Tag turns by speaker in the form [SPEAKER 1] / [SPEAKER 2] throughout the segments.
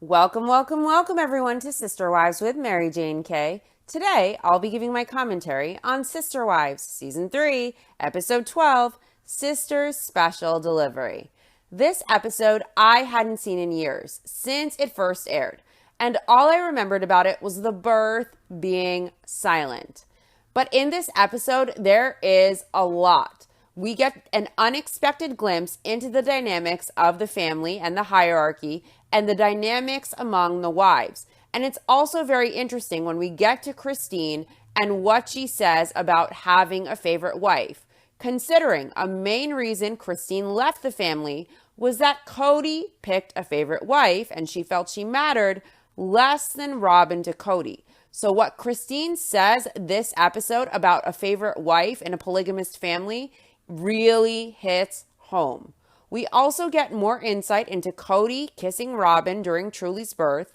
[SPEAKER 1] Welcome everyone to Sister Wives with Mary Jane Kay. Today, I'll be giving my commentary on Sister Wives, Season 3, Episode 12, Sister's Special Delivery. This episode I hadn't seen in years, since it first aired, and all I remembered about it was the birth being silent. But in this episode, there is a lot. We get an unexpected glimpse into the dynamics of the family and the hierarchy and the dynamics among the wives. And it's also very interesting when we get to Christine and what she says about having a favorite wife, considering a main reason Christine left the family was that Cody picked a favorite wife and she felt she mattered less than Robin to Cody. So what Christine says this episode about a favorite wife in a polygamist family really hits home. We also get more insight into Cody kissing Robin during Truly's birth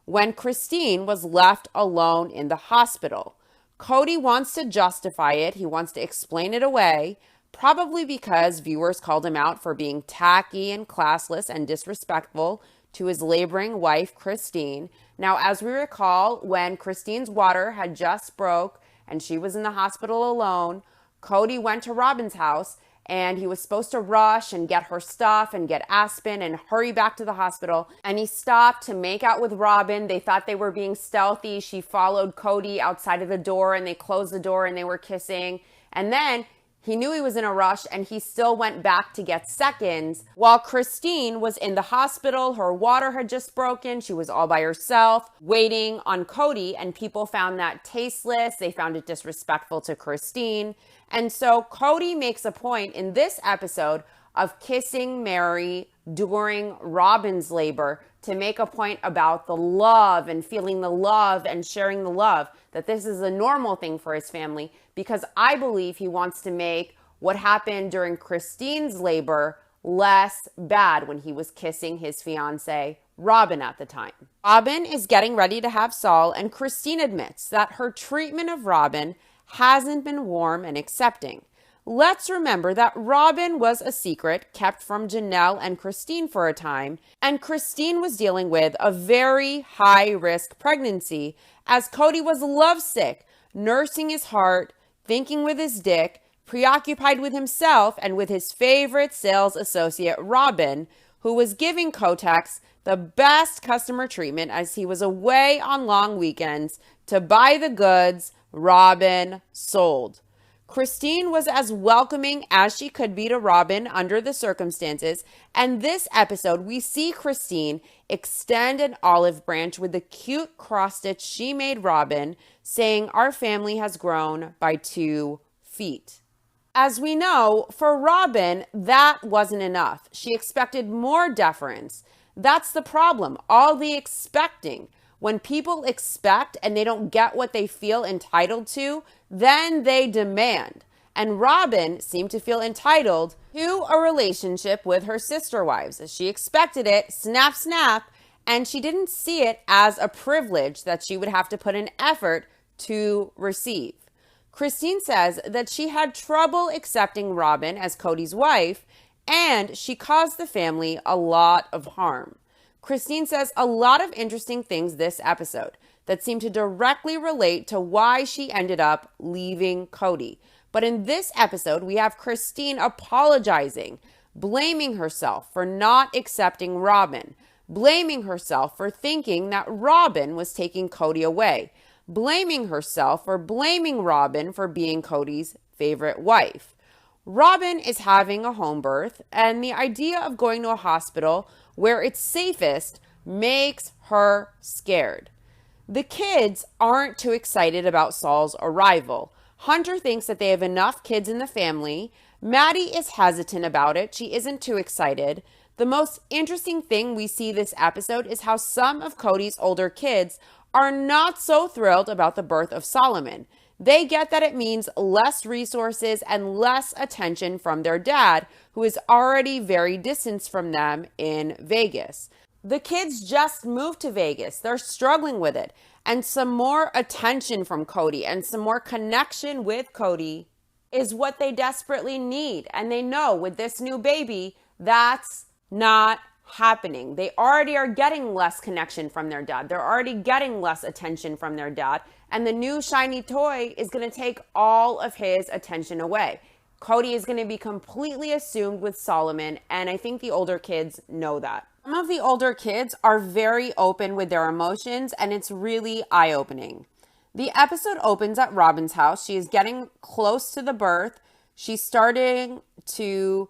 [SPEAKER 1] when Christine was left alone in the hospital. Cody wants to justify it. He wants to explain it away, probably because viewers called him out for being tacky and classless and disrespectful to his laboring wife, Christine. Now, as we recall, when Christine's water had just broke and she was in the hospital alone, Cody went to Robin's house and he was supposed to rush and get her stuff and get Aspen and hurry back to the hospital. And he stopped to make out with Robin. They thought they were being stealthy. She followed Cody outside of the door and they closed the door and they were kissing. And then he knew he was in a rush and he still went back to get seconds while Christine was in the hospital. Her water had just broken. She was all by herself waiting on Cody, and people found that tasteless. They found it disrespectful to Christine. And so Cody makes a point in this episode of kissing Mary during Robin's labor to make a point about the love and feeling the love and sharing the love, that this is a normal thing for his family, because I believe he wants to make what happened during Christine's labor less bad when he was kissing his fiancée, Robin, at the time. Robin is getting ready to have Saul, and Christine admits that her treatment of Robin hasn't been warm and accepting. Let's remember that Robin was a secret kept from Janelle and Christine for a time, and Christine was dealing with a very high-risk pregnancy as Cody was lovesick, nursing his heart, thinking with his dick, preoccupied with himself and with his favorite sales associate, Robin, who was giving Kotex the best customer treatment as he was away on long weekends to buy the goods Robin sold. Christine was as welcoming as she could be to Robin under the circumstances, and this episode we see Christine extend an olive branch with the cute cross-stitch she made Robin, saying, "Our family has grown by 2 feet." As we know, for Robin, that wasn't enough. She expected more deference. That's the problem, all the expecting. When people expect and they don't get what they feel entitled to, then they demand. And Robin seemed to feel entitled to a relationship with her sister wives. She expected it, snap, snap, and she didn't see it as a privilege that she would have to put in effort to receive. Christine says that she had trouble accepting Robin as Cody's wife, and she caused the family a lot of harm. Christine says a lot of interesting things this episode that seem to directly relate to why she ended up leaving Cody. But in this episode, we have Christine apologizing, blaming herself for not accepting Robin, blaming herself for thinking that Robin was taking Cody away, blaming herself for blaming Robin for being Cody's favorite wife. Robin is having a home birth, and the idea of going to a hospital where it's safest makes her scared. The kids aren't too excited about Saul's arrival. Hunter thinks that they have enough kids in the family. Maddie is hesitant about it. She isn't too excited. The most interesting thing we see this episode is how some of Cody's older kids are not so thrilled about the birth of Solomon. They get that it means less resources and less attention from their dad, who is already very distanced from them in Vegas. The kids just moved to Vegas. They're struggling with it. And some more attention from Cody and some more connection with Cody is what they desperately need. And they know with this new baby, that's not happening. They already are getting less connection from their dad. They're already getting less attention from their dad. And the new shiny toy is going to take all of his attention away. Cody is going to be completely assumed with Solomon, and I think the older kids know that. Some of the older kids are very open with their emotions, and it's really eye-opening. The episode opens at Robin's house. She is getting close to the birth. She's starting to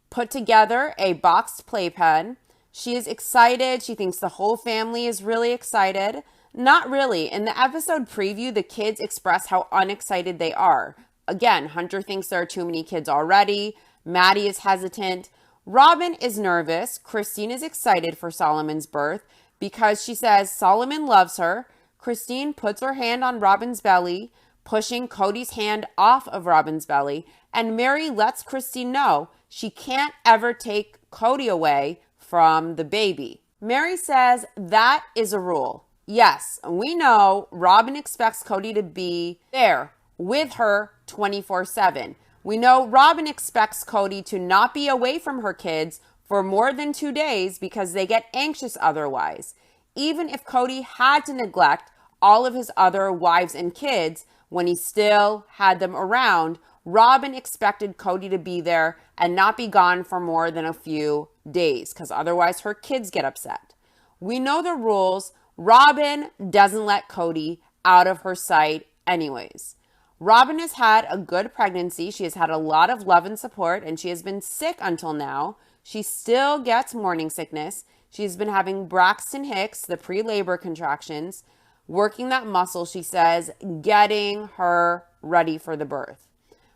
[SPEAKER 1] put together a boxed playpen. She is excited. She thinks the whole family is really excited. Not really. In the episode preview, the kids express how unexcited they are. Again, Hunter thinks there are too many kids already. Maddie is hesitant. Robin is nervous. Christine is excited for Solomon's birth because she says Solomon loves her. Christine puts her hand on Robin's belly, pushing Cody's hand off of Robin's belly, and Mary lets Christine know she can't ever take Cody away from the baby. Mary says that is a rule. Yes, we know Robin expects Cody to be there with her 24/7. We know Robin expects Cody to not be away from her kids for more than 2 days because they get anxious otherwise. Even if Cody had to neglect all of his other wives and kids when he still had them around, Robin expected Cody to be there and not be gone for more than a few days because otherwise her kids get upset. We know the rules. Robin doesn't let Cody out of her sight anyways. Robin has had a good pregnancy. She has had a lot of love and support, and she has been sick until now. She still gets morning sickness. She's been having Braxton Hicks, the pre-labor contractions, working that muscle, she says, getting her ready for the birth.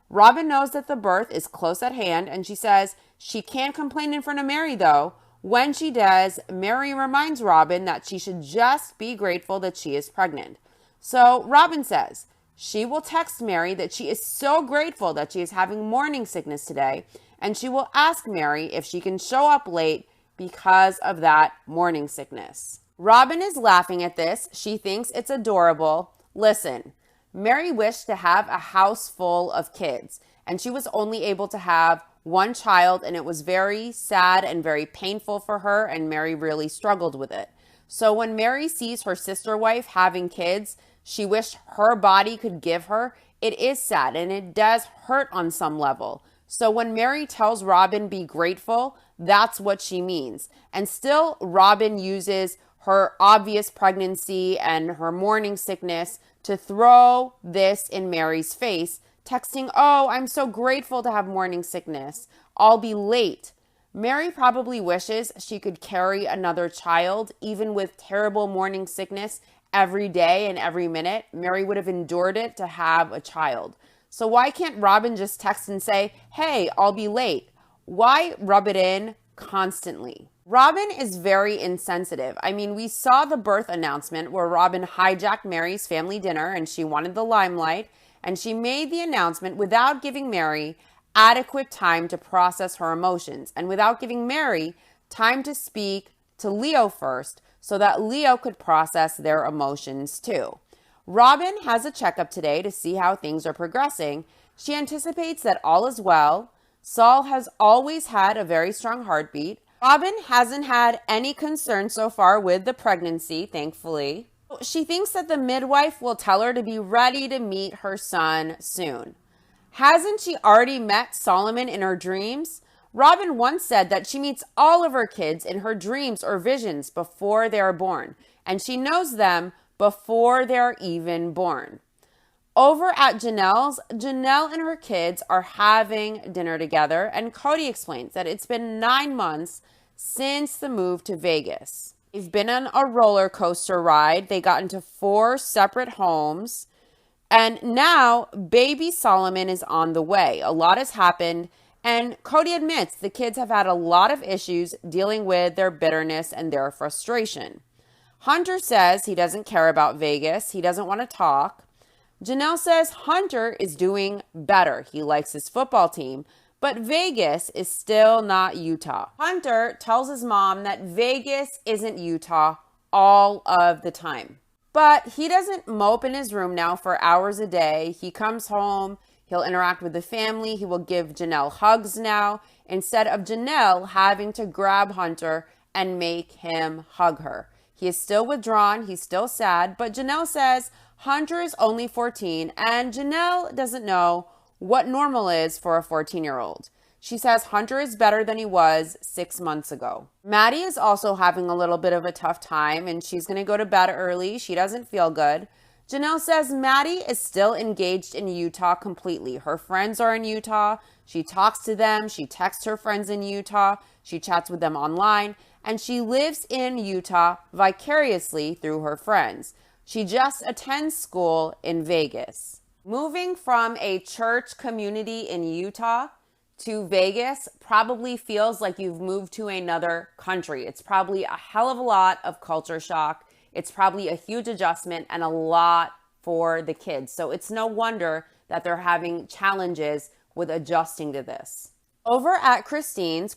[SPEAKER 1] Robin knows that the birth is close at hand, and she says she can't complain in front of Mary, though. When she does, Mary reminds Robin that she should just be grateful that she is pregnant. So Robin says she will text Mary that she is so grateful that she is having morning sickness today, and she will ask Mary if she can show up late because of that morning sickness. Robin is laughing at this. She thinks it's adorable. Listen, Mary wished to have a house full of kids, and she was only able to have one child, and it was very sad and very painful for her, and Mary really struggled with it. So when Mary sees her sister wife having kids she wished her body could give her, it is sad and it does hurt on some level. So when Mary tells Robin be grateful, that's what she means. And still, Robin uses her obvious pregnancy and her morning sickness to throw this in Mary's face, texting, "Oh, I'm so grateful to have morning sickness. I'll be late." Mary probably wishes she could carry another child, even with terrible morning sickness, every day and every minute. Mary would have endured it to have a child. So why can't Robin just text and say, "Hey, I'll be late"? Why rub it in constantly? Robin is very insensitive. I mean, we saw the birth announcement where Robin hijacked Mary's family dinner and she wanted the limelight, and she made the announcement without giving Mary adequate time to process her emotions and without giving Mary time to speak to Leo first so that Leo could process their emotions too. Robin has a checkup today to see how things are progressing. She anticipates that all is well. Saul has always had a very strong heartbeat. Robin hasn't had any concern so far with the pregnancy, thankfully. She thinks that the midwife will tell her to be ready to meet her son soon. Hasn't she already met Solomon in her dreams? Robin once said that she meets all of her kids in her dreams or visions before they are born, and she knows them before they're even born. Over at Janelle's, Janelle and her kids are having dinner together, and Cody explains that it's been 9 months since the move to Vegas. They've been on a roller coaster ride. They got into 4 separate homes, and now baby Solomon is on the way. A lot has happened, and Cody admits the kids have had a lot of issues dealing with their bitterness and their frustration. Hunter says he doesn't care about Vegas. He doesn't want to talk. Janelle says Hunter is doing better. He likes his football team, but Vegas is still not Utah. Hunter tells his mom that Vegas isn't Utah all of the time. But he doesn't mope in his room now for hours a day. He comes home, He'll interact with the family. He will give Janelle hugs now instead of Janelle having to grab Hunter and make him hug her. He is still withdrawn. He's still sad. But Janelle says Hunter is only 14 and Janelle doesn't know what normal is for a 14-year-old. She says Hunter is better than he was 6 months ago. Maddie is also having a little bit of a tough time and she's going to go to bed early. She doesn't feel good. Janelle says Maddie is still engaged in Utah completely. Her friends are in Utah. She talks to them. She texts her friends in Utah. She chats with them online. And she lives in Utah vicariously through her friends. She just attends school in Vegas. Moving from a church community in Utah to Vegas probably feels like you've moved to another country. It's probably a hell of a lot of culture shock. It's probably a huge adjustment and a lot for the kids. So it's no wonder that they're having challenges with adjusting to this. Over at Christine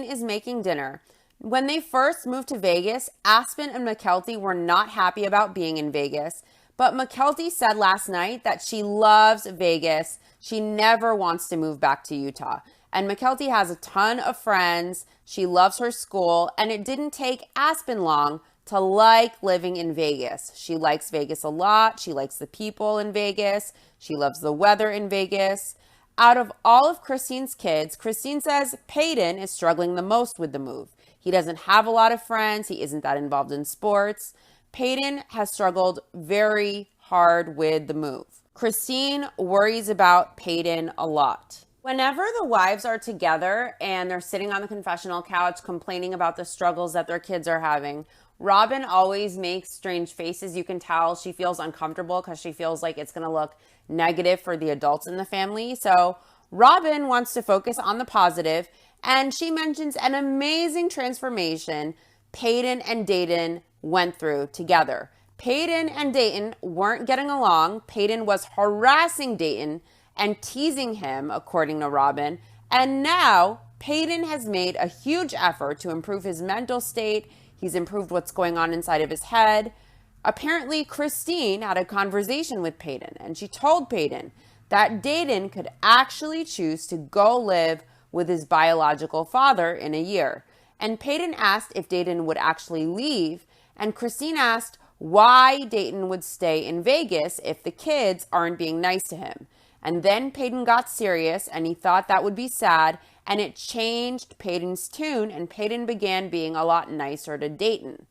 [SPEAKER 1] is making dinner. When they first moved to Vegas, Aspen and McKelty were not happy about being in Vegas. But McKelty said last night that she loves Vegas. She never wants to move back to Utah. And McKelty has a ton of friends. She loves her school. And it didn't take Aspen long to like living in Vegas. She likes Vegas a lot. She likes the people in Vegas. She loves the weather in Vegas. Out of all of Christine's kids, Christine says Peyton is struggling the most with the move. He doesn't have a lot of friends. He isn't that involved in sports. Peyton has struggled very hard with the move. Christine worries about Peyton a lot. Whenever the wives are together and they're sitting on the confessional couch complaining about the struggles that their kids are having, Robin always makes strange faces. You can tell she feels uncomfortable because she feels like it's going to look negative for the adults in the family. So Robin wants to focus on the positive, and she mentions an amazing transformation Peyton and Dayton went through together. Peyton and Dayton weren't getting along. Peyton was harassing Dayton and teasing him, according to Robin. And now Peyton has made a huge effort to improve his mental state. He's improved what's going on inside of his head. Apparently, Christine had a conversation with Peyton, and she told Peyton that Dayton could actually choose to go live with his biological father in a year. And Peyton asked if Dayton would actually leave, and Christine asked why Dayton would stay in Vegas if the kids aren't being nice to him. And then Peyton got serious, and he thought that would be sad, and it changed Peyton's tune, and Peyton began being a lot nicer to Dayton.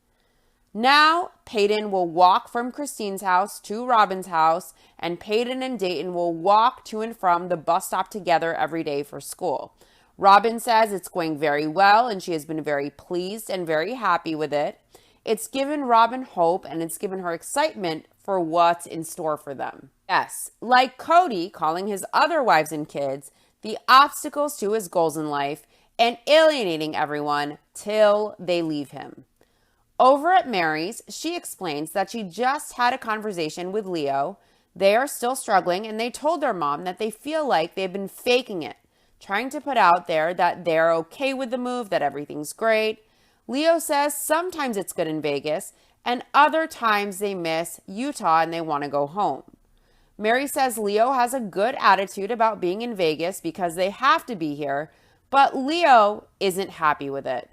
[SPEAKER 1] Now, Peyton will walk from Christine's house to Robin's house, and Peyton and Dayton will walk to and from the bus stop together every day for school. Robin says it's going very well, and she has been very pleased and very happy with it. It's given Robin hope, and it's given her excitement for what's in store for them. Yes, like Cody calling his other wives and kids the obstacles to his goals in life and alienating everyone till they leave him. Over at Mary's, she explains that she just had a conversation with Leo. They are still struggling, and they told their mom that they feel like they've been faking it, trying to put out there that they're okay with the move, that everything's great. Leo says sometimes it's good in Vegas, and other times they miss Utah and they want to go home. Mary says Leo has a good attitude about being in Vegas because they have to be here, but Leo isn't happy with it.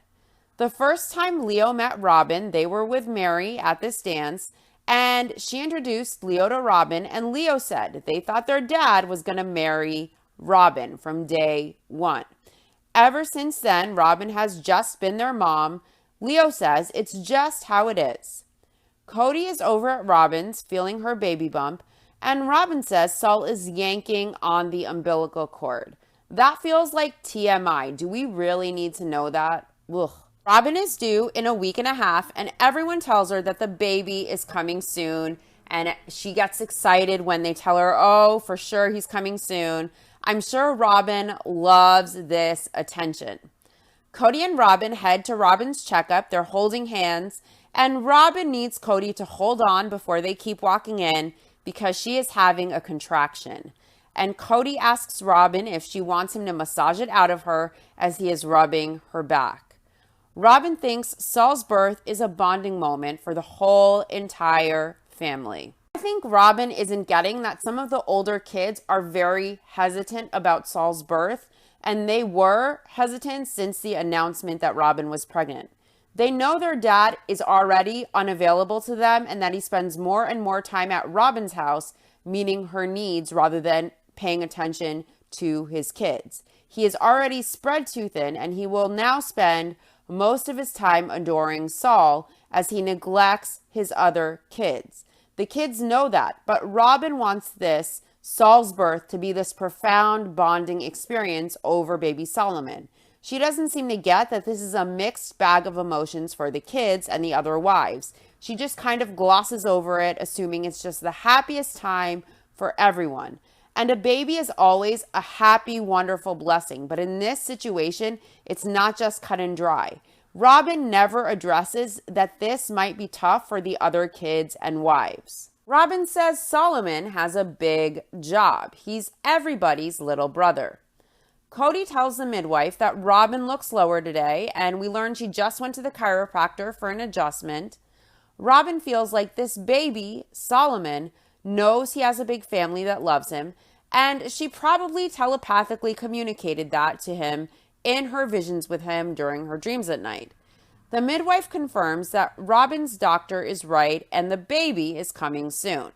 [SPEAKER 1] The first time Leo met Robin, they were with Mary at this dance, and she introduced Leo to Robin, and Leo said they thought their dad was going to marry Robin from day one. Ever since then, Robin has just been their mom. Leo says it's just how it is. Cody is over at Robin's feeling her baby bump, and Robin says Saul is yanking on the umbilical cord. That feels like TMI. Do we really need to know that? Ugh. Robin is due in a week and a half, and everyone tells her that the baby is coming soon, and she gets excited when they tell her, oh, for sure he's coming soon. I'm sure Robin loves this attention. Cody and Robin head to Robin's checkup. They're holding hands, and Robin needs Cody to hold on before they keep walking in because she is having a contraction. And Cody asks Robin if she wants him to massage it out of her as he is rubbing her back. Robin thinks Saul's birth is a bonding moment for the whole entire family. think Robin isn't getting that some of the older kids are very hesitant about Saul's birth, and they were hesitant since the announcement that Robin was pregnant. They know their dad is already unavailable to them and that he spends more and more time at Robin's house, meeting her needs rather than paying attention to his kids. He is already spread too thin, and he will now spend most of his time adoring Saul as he neglects his other kids. The kids know that, but Robin wants this, Saul's birth, to be this profound bonding experience over baby Solomon. She doesn't seem to get that this is a mixed bag of emotions for the kids and the other wives. She just kind of glosses over it, assuming it's just the happiest time for everyone. And a baby is always a happy, wonderful blessing. But in this situation, it's not just cut and dry. Robin never addresses that this might be tough for the other kids and wives. Robin says Solomon has a big job. He's everybody's little brother. Cody tells the midwife that Robin looks lower today, and we learn she just went to the chiropractor for an adjustment. Robin feels like this baby, Solomon, knows he has a big family that loves him, and she probably telepathically communicated that to him in her visions with him during her dreams at night. The midwife confirms that Robin's doctor is right and the baby is coming soon.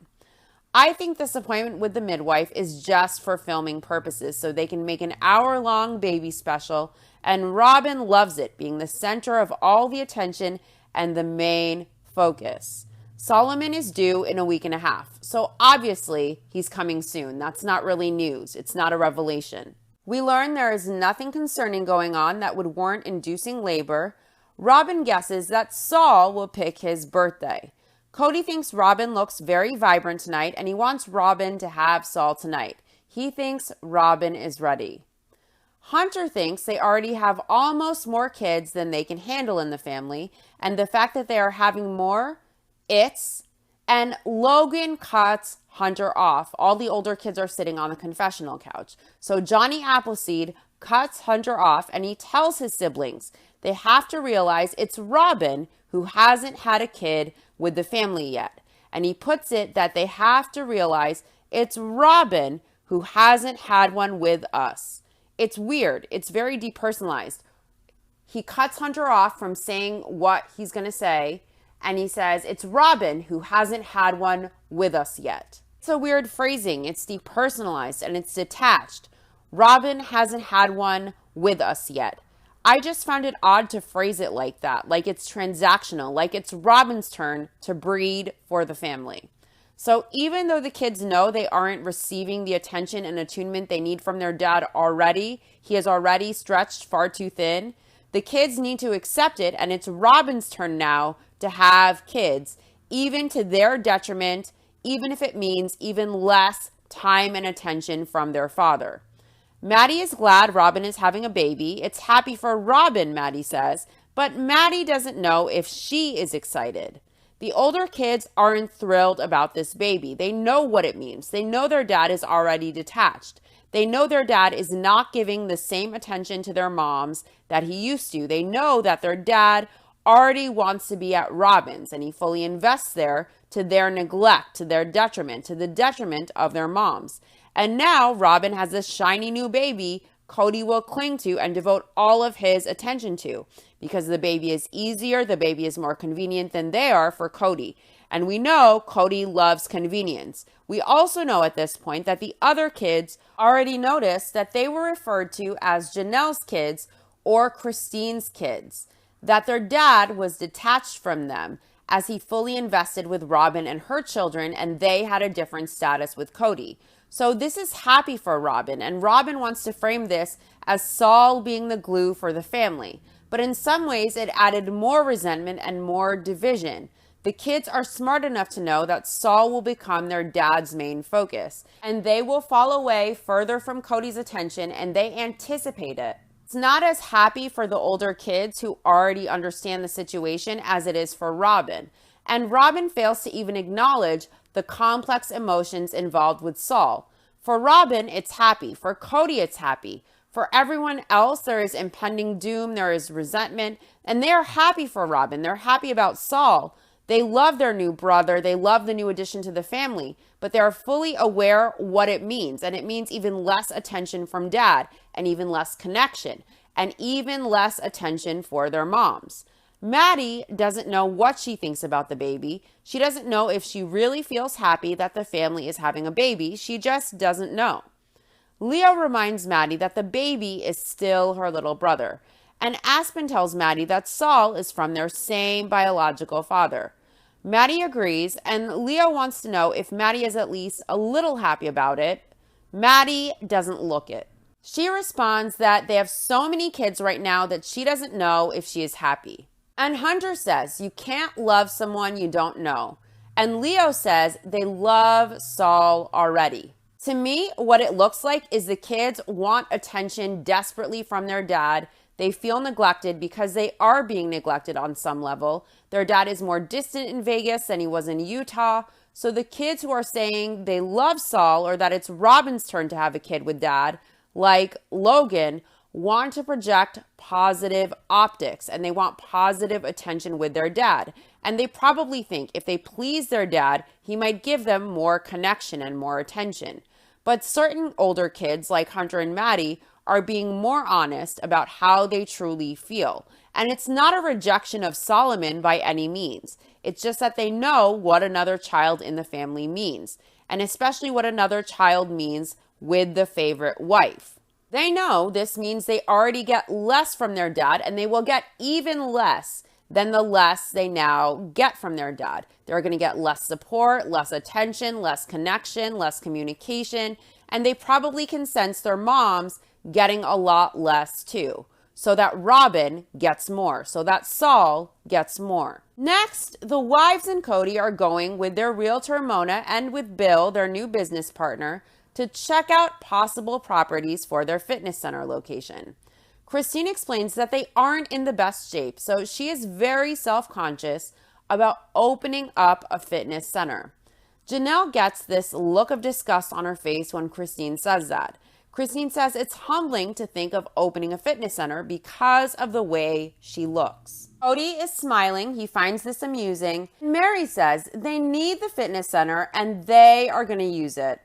[SPEAKER 1] I think this appointment with the midwife is just for filming purposes so they can make an hour-long baby special, and Robin loves it, being the center of all the attention and the main focus. Solomon is due in a week and a half, so obviously he's coming soon. That's not really news. It's not a revelation. We learn there is nothing concerning going on that would warrant inducing labor. Robin guesses that Saul will pick his birthday. Cody thinks Robin looks very vibrant tonight, and he wants Robin to have Saul tonight. He thinks Robin is ready. Hunter thinks they already have almost more kids than they can handle in the family, and the fact that they are having more, and Logan cuts Hunter off. All the older kids are sitting on the confessional couch. So Johnny Appleseed cuts Hunter off, and he tells his siblings they have to realize it's Robin who hasn't had a kid with the family yet. And he puts it that they have to realize it's Robin who hasn't had one with us. It's weird. It's very depersonalized. He cuts Hunter off from saying what he's going to say, and he says it's Robin who hasn't had one with us yet. It's a weird phrasing. It's depersonalized and it's detached. Robin hasn't had one with us yet. I just found it odd to phrase it like that, like it's transactional, like it's Robin's turn to breed for the family. So even though the kids know they aren't receiving the attention and attunement they need from their dad already, he has already stretched far too thin, the kids need to accept it, and it's Robin's turn now to have kids, even to their detriment, even if it means even less time and attention from their father. Maddie is glad Robin is having a baby. It's happy for Robin, Maddie says, but Maddie doesn't know if she is excited. The older kids aren't thrilled about this baby. They know what it means. They know their dad is already detached. They know their dad is not giving the same attention to their moms that he used to. They know that their dad already wants to be at Robin's, and he fully invests there to their neglect, to their detriment, to the detriment of their moms. And now Robin has this shiny new baby Cody will cling to and devote all of his attention to, because the baby is easier, the baby is more convenient than they are for Cody. And we know Cody loves convenience. We also know at this point that the other kids already noticed that they were referred to as Janelle's kids or Christine's kids, that their dad was detached from them as he fully invested with Robin and her children, and they had a different status with Cody. So this is happy for Robin, and Robin wants to frame this as Saul being the glue for the family. But in some ways, it added more resentment and more division. The kids are smart enough to know that Saul will become their dad's main focus, and they will fall away further from Cody's attention, and they anticipate it. It's not as happy for the older kids who already understand the situation as it is for Robin. And Robin fails to even acknowledge the complex emotions involved with Saul. For Robin, it's happy. For Cody, it's happy. For everyone else, there is impending doom, there is resentment, and they are happy for Robin. They're happy about Saul. They love their new brother. They love the new addition to the family, but they are fully aware what it means. And it means even less attention from dad, and even less connection, and even less attention for their moms. Maddie doesn't know what she thinks about the baby. She doesn't know if she really feels happy that the family is having a baby. She just doesn't know. Leo reminds Maddie that the baby is still her little brother. And Aspen tells Maddie that Saul is from their same biological father. Maddie agrees, and Leo wants to know if Maddie is at least a little happy about it. Maddie doesn't look it. She responds that they have so many kids right now that she doesn't know if she is happy. And Hunter says, you can't love someone you don't know. And Leo says they love Saul already. To me, what it looks like is the kids want attention desperately from their dad. They feel neglected because they are being neglected on some level. Their dad is more distant in Vegas than he was in Utah. So the kids who are saying they love Saul, or that it's Robin's turn to have a kid with dad, like Logan, want to project positive optics, and they want positive attention with their dad. And they probably think if they please their dad, he might give them more connection and more attention. But certain older kids like Hunter and Maddie are being more honest about how they truly feel. And it's not a rejection of Solomon by any means. It's just that they know what another child in the family means, and especially what another child means with the favorite wife. They know this means they already get less from their dad, and they will get even less than the less they now get from their dad. They're going to get less support, less attention, less connection, less communication, and they probably can sense their moms getting a lot less too, so that Robin gets more, so that Saul gets more. Next, the wives and Cody are going with their realtor Mona and with Bill, their new business partner, to check out possible properties for their fitness center location. Christine explains that they aren't in the best shape, so she is very self-conscious about opening up a fitness center. Janelle gets this look of disgust on her face when Christine says that. Christine says it's humbling to think of opening a fitness center because of the way she looks. Cody is smiling. He finds this amusing. Mary says they need the fitness center and they are going to use it.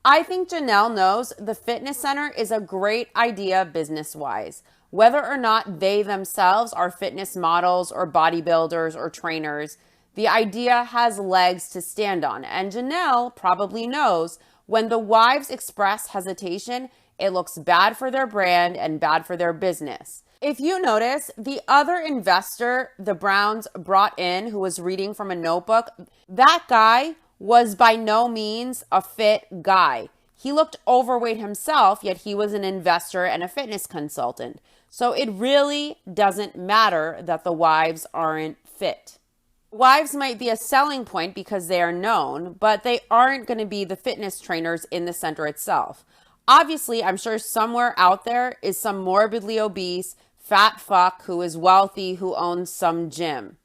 [SPEAKER 1] I think Janelle knows the fitness center is a great idea business-wise. Whether or not they themselves are fitness models or bodybuilders or trainers, the idea has legs to stand on. And Janelle probably knows when the wives express hesitation, it looks bad for their brand and bad for their business. If you notice, the other investor the Browns brought in who was reading from a notebook, that guy was by no means a fit guy. He looked overweight himself, yet he was an investor and a fitness consultant. So it really doesn't matter that the wives aren't fit. Wives might be a selling point because they are known, but they aren't going to be the fitness trainers in the center itself. Obviously, I'm sure somewhere out there is some morbidly obese, fat fuck who is wealthy, who owns some gym.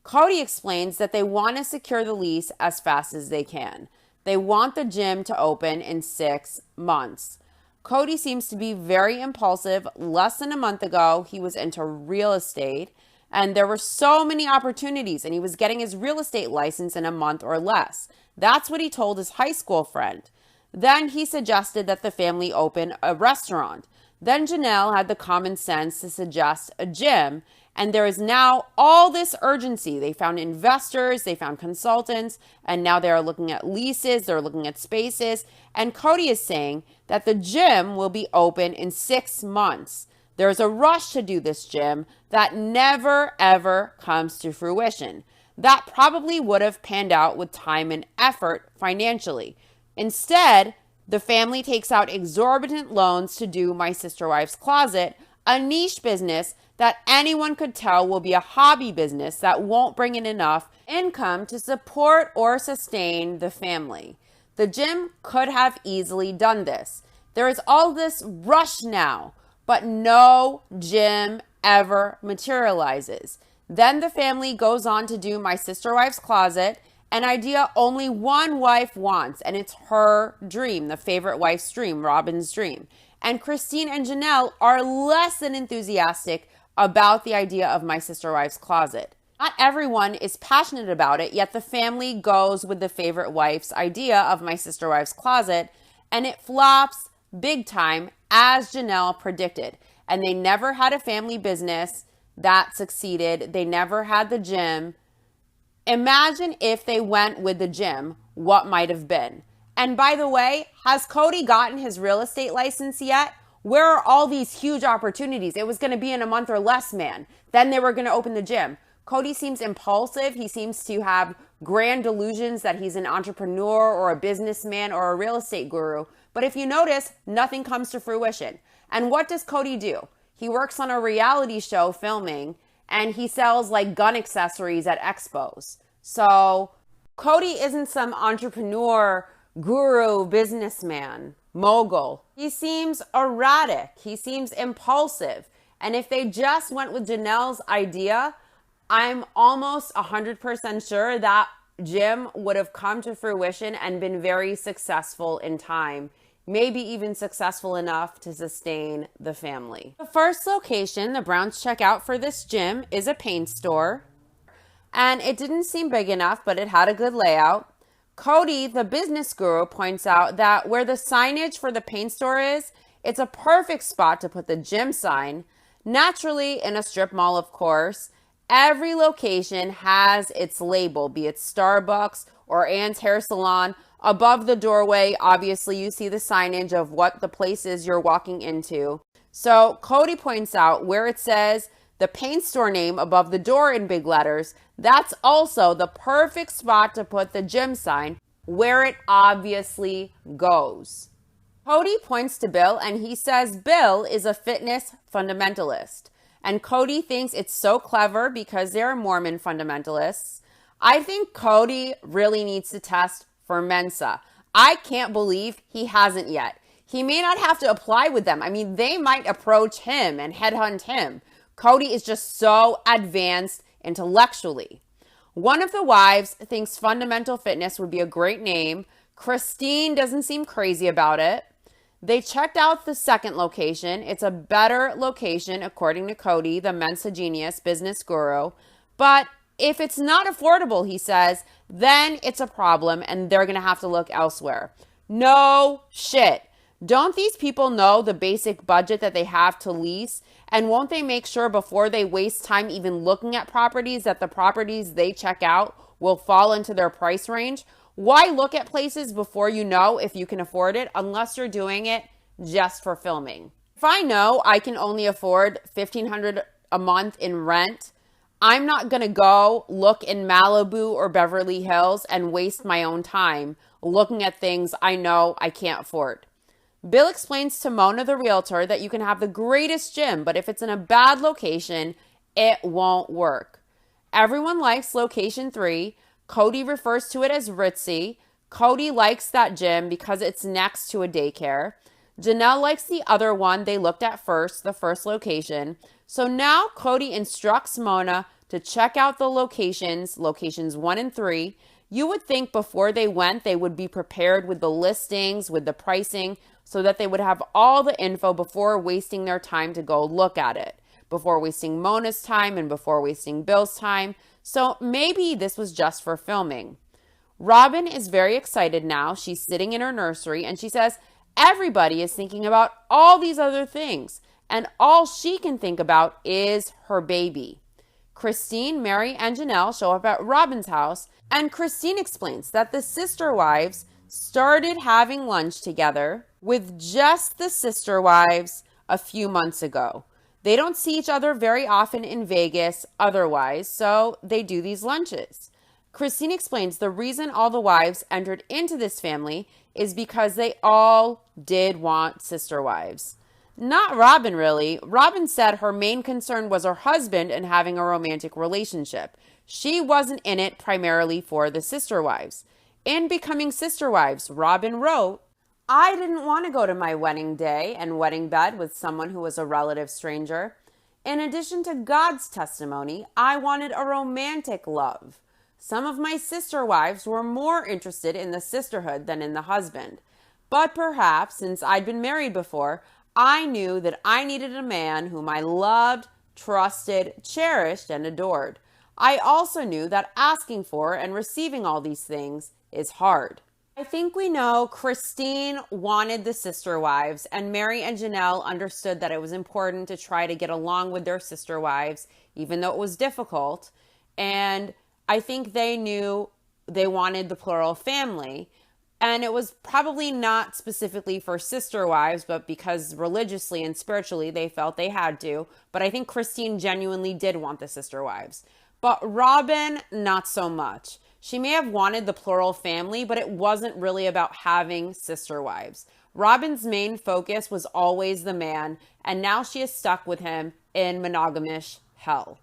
[SPEAKER 1] Cody explains that they want to secure the lease as fast as they can. They want the gym to open in 6 months. Cody seems to be very impulsive. Less than a month ago, he was into real estate, and there were so many opportunities, and he was getting his real estate license in a month or less. That's what he told his high school friend. Then he suggested that the family open a restaurant. Then Janelle had the common sense to suggest a gym, and there is now all this urgency. They found investors, they found consultants, and now they are looking at leases, they're looking at spaces. And Cody is saying that the gym will be open in 6 months. There's a rush to do this gym that never, ever comes to fruition. That probably would have panned out with time and effort financially. Instead, the family takes out exorbitant loans to do My Sister Wife's Closet, a niche business that anyone could tell will be a hobby business that won't bring in enough income to support or sustain the family. The gym could have easily done this. There is all this rush now, but no gym ever materializes. Then the family goes on to do My Sister Wife's Closet, an idea only one wife wants, and it's her dream, the favorite wife's dream, Robin's dream. And Christine and Janelle are less than enthusiastic about the idea of My Sister Wife's Closet. Not everyone is passionate about it, yet the family goes with the favorite wife's idea of my sister wife's closet, and it flops big time, as Janelle predicted. And they never had a family business that succeeded. They never had the gym. Imagine if they went with the gym, what might have been. And by the way, has Cody gotten his real estate license yet? Where are all these huge opportunities? It was going to be in a month or less, man. Then they were going to open the gym. Cody seems impulsive. He seems to have grand delusions that he's an entrepreneur or a businessman or a real estate guru. But if you notice, nothing comes to fruition. And what does Cody do? He works on a reality show filming, and he sells like gun accessories at expos. So Cody isn't some entrepreneur, guru, businessman, mogul. He seems erratic. He seems impulsive. And if they just went with Janelle's idea, I'm almost 100% sure that gym would have come to fruition and been very successful in time. Maybe even successful enough to sustain the family. The first location the Browns check out for this gym is a paint store. And it didn't seem big enough, but it had a good layout. Cody, the business guru, points out that where the signage for the paint store is, it's a perfect spot to put the gym sign. Naturally, in a strip mall, of course, every location has its label, be it Starbucks or Ann's Hair Salon. Above the doorway, obviously, you see the signage of what the place is you're walking into. So Cody points out where it says the paint store name above the door in big letters, that's also the perfect spot to put the gym sign where it obviously goes. Cody points to Bill and he says Bill is a fitness fundamentalist. And Cody thinks it's so clever because they're Mormon fundamentalists. I think Cody really needs to test for Mensa. I can't believe he hasn't yet. He may not have to apply with them. I mean, they might approach him and headhunt him. Cody is just so advanced intellectually. One of the wives thinks fundamental fitness would be a great name. Christine doesn't seem crazy about it. They checked out the second location. It's a better location, according to Cody, the Mensa genius business guru. But if it's not affordable, he says, then it's a problem and they're going to have to look elsewhere. No shit. Don't these people know the basic budget that they have to lease? And won't they make sure before they waste time even looking at properties that the properties they check out will fall into their price range? Why look at places before you know if you can afford it unless you're doing it just for filming? If I know I can only afford $1,500 a month in rent, I'm not going to go look in Malibu or Beverly Hills and waste my own time looking at things I know I can't afford. Bill explains to Mona, the realtor, that you can have the greatest gym, but if it's in a bad location, it won't work. Everyone likes location 3. Cody refers to it as ritzy. Cody likes that gym because it's next to a daycare. Janelle likes the other one they looked at first, the first location. So now Cody instructs Mona to check out the locations 1 and 3. You would think before they went, they would be prepared with the listings, with the pricing, so that they would have all the info before wasting their time to go look at it, before wasting Mona's time and before wasting Bill's time. So maybe this was just for filming. Robin is very excited now. She's sitting in her nursery and she says, everybody is thinking about all these other things and all she can think about is her baby. Christine, Mary, and Janelle show up at Robin's house and Christine explains that the sister wives started having lunch together with just the sister wives a few months ago. They don't see each other very often in Vegas otherwise, so they do these lunches. Christine explains the reason all the wives entered into this family is because they all did want sister wives. Not Robin, really. Robin said her main concern was her husband and having a romantic relationship. She wasn't in it primarily for the sister wives. In becoming sister wives, Robin wrote, I didn't want to go to my wedding day and wedding bed with someone who was a relative stranger. In addition to God's testimony, I wanted a romantic love. Some of my sister wives were more interested in the sisterhood than in the husband. But perhaps, since I'd been married before, I knew that I needed a man whom I loved, trusted, cherished, and adored. I also knew that asking for and receiving all these things is hard. I think we know Christine wanted the sister wives, and Mary and Janelle understood that it was important to try to get along with their sister wives, even though it was difficult. And I think they knew they wanted the plural family. And it was probably not specifically for sister wives, but because religiously and spiritually they felt they had to. But I think Christine genuinely did want the sister wives. But Robin, not so much. She may have wanted the plural family, but it wasn't really about having sister wives. Robin's main focus was always the man, and now she is stuck with him in monogamish hell.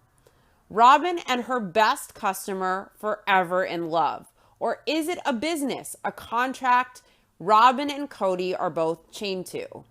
[SPEAKER 1] Robin and her best customer forever in love. Or is it a business, a contract Robin and Cody are both chained to?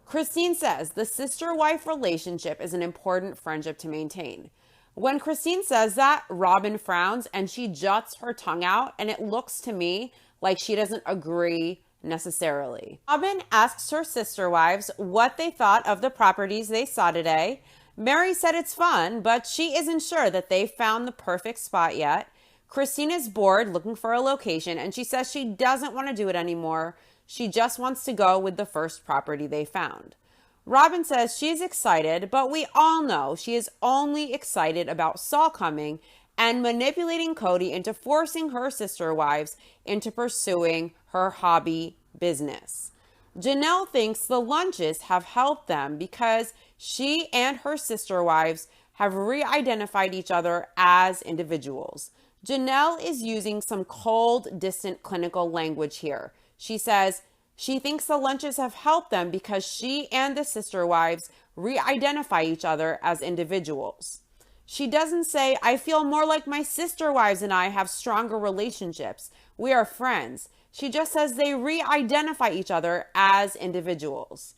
[SPEAKER 1] Christine says the sister-wife relationship is an important friendship to maintain. When Christine says that, Robin frowns and she juts her tongue out, and it looks to me like she doesn't agree necessarily. Robin asks her sister wives what they thought of the properties they saw today. Mary said it's fun, but she isn't sure that they've found the perfect spot yet. Christine is bored looking for a location, and she says she doesn't want to do it anymore. She just wants to go with the first property they found. Robin says she's excited, but we all know she is only excited about Saul coming and manipulating Cody into forcing her sister wives into pursuing her hobby business. Janelle thinks the lunches have helped them because she and her sister wives have re-identified each other as individuals. Janelle is using some cold, distant clinical language here. She says she thinks the lunches have helped them because she and the sister wives re-identify each other as individuals. She doesn't say, I feel more like my sister wives and I have stronger relationships. We are friends. She just says they re-identify each other as individuals.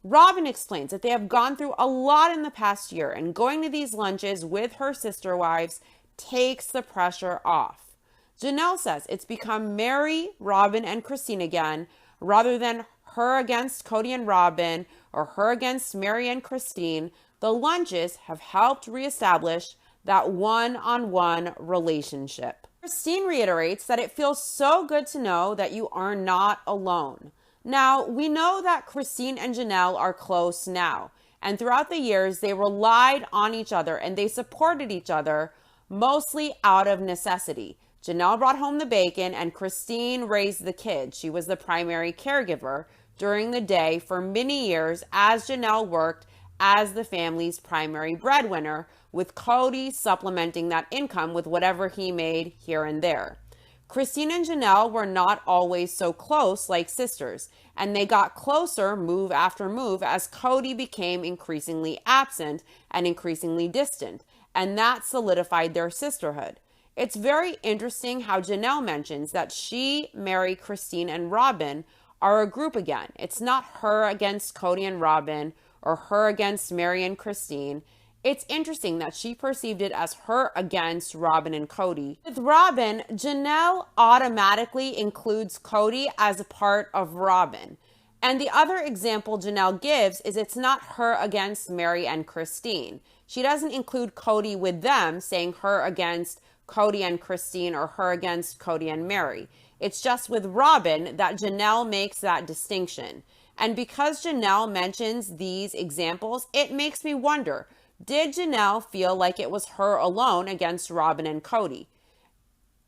[SPEAKER 1] Robin explains that they have gone through a lot in the past year, and going to these lunches with her sister wives takes the pressure off. Janelle says it's become Mary, Robin, and Christine again, rather than her against Cody and Robin or her against Mary and Christine. The lunches have helped reestablish that one-on-one relationship. Christine reiterates that it feels so good to know that you are not alone. Now, we know that Christine and Janelle are close now, and throughout the years, they relied on each other and they supported each other mostly out of necessity. Janelle brought home the bacon and Christine raised the kids. She was the primary caregiver during the day for many years as Janelle worked as the family's primary breadwinner, with Cody supplementing that income with whatever he made here and there. Christine and Janelle were not always so close like sisters, and they got closer move after move as Cody became increasingly absent and increasingly distant, and that solidified their sisterhood. It's very interesting how Janelle mentions that she, Mary, Christine, and Robin are a group again. It's not her against Cody and Robin or her against Mary and Christine. It's interesting that she perceived it as her against Robin and Cody. With Robin, Janelle automatically includes Cody as a part of Robin. And the other example Janelle gives is it's not her against Mary and Christine. She doesn't include Cody with them, saying her against Cody and Christine or her against Cody and Mary. It's just with Robin that Janelle makes that distinction. And because Janelle mentions these examples, it makes me wonder, did Janelle feel like it was her alone against Robin and Cody?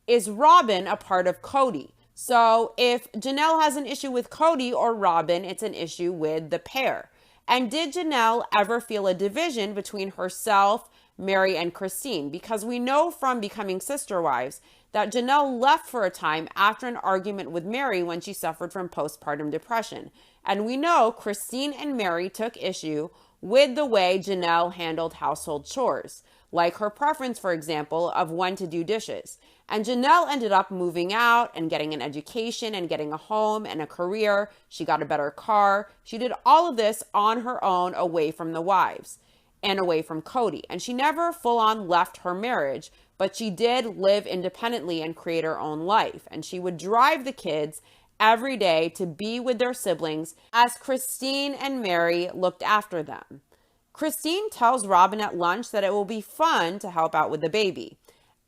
[SPEAKER 1] Is Robin a part of Cody? So if Janelle has an issue with Cody or Robin, it's an issue with the pair. And did Janelle ever feel a division between herself, Mary, and Christine? Because we know from Becoming Sister Wives that Janelle left for a time after an argument with Mary when she suffered from postpartum depression. And we know Christine and Mary took issue with the way Janelle handled household chores, like her preference, for example, of when to do dishes. And Janelle ended up moving out and getting an education and getting a home and a career. She got a better car. She did all of this on her own, away from the wives and away from Cody. And she never full on left her marriage, but she did live independently and create her own life. And she would drive the kids every day to be with their siblings as Christine and Mary looked after them. Christine tells Robin at lunch that it will be fun to help out with the baby.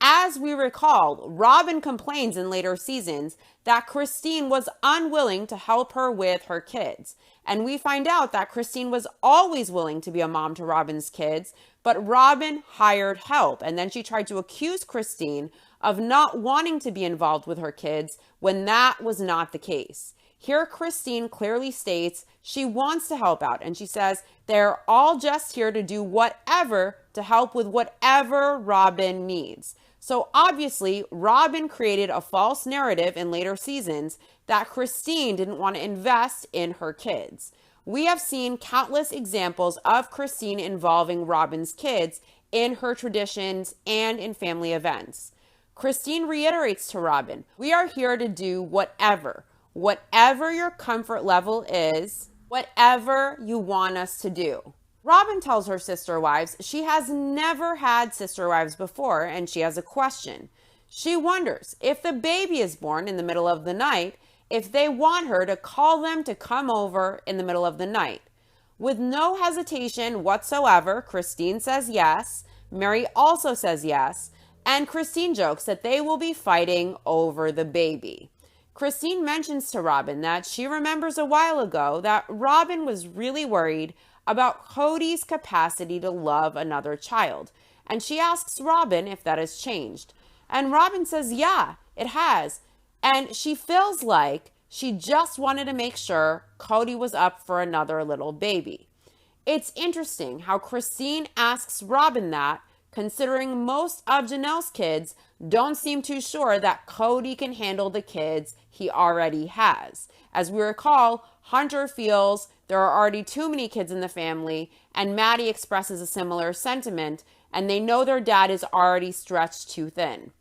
[SPEAKER 1] As we recall, Robin complains in later seasons that Christine was unwilling to help her with her kids. And we find out that Christine was always willing to be a mom to Robin's kids, but Robin hired help. And then she tried to accuse Christine of not wanting to be involved with her kids when that was not the case. Here, Christine clearly states she wants to help out, and she says they're all just here to do whatever to help with whatever Robin needs. So obviously, Robin created a false narrative in later seasons that Christine didn't want to invest in her kids. We have seen countless examples of Christine involving Robin's kids in her traditions and in family events. Christine reiterates to Robin, "We are here to do whatever your comfort level is, whatever you want us to do." Robin tells her sister wives she has never had sister wives before, and she has a question. She wonders if the baby is born in the middle of the night, if they want her to call them to come over in the middle of the night. With no hesitation whatsoever, Christine says yes. Mary also says yes, and Christine jokes that they will be fighting over the baby. Christine mentions to Robin that she remembers a while ago that Robin was really worried about Cody's capacity to love another child. And she asks Robin if that has changed. And Robin says, yeah, it has. And she feels like she just wanted to make sure Cody was up for another little baby. It's interesting how Christine asks Robin that, considering most of Janelle's kids don't seem too sure that Cody can handle the kids he already has. As we recall, Hunter feels there are already too many kids in the family, and Maddie expresses a similar sentiment, and they know their dad is already stretched too thin.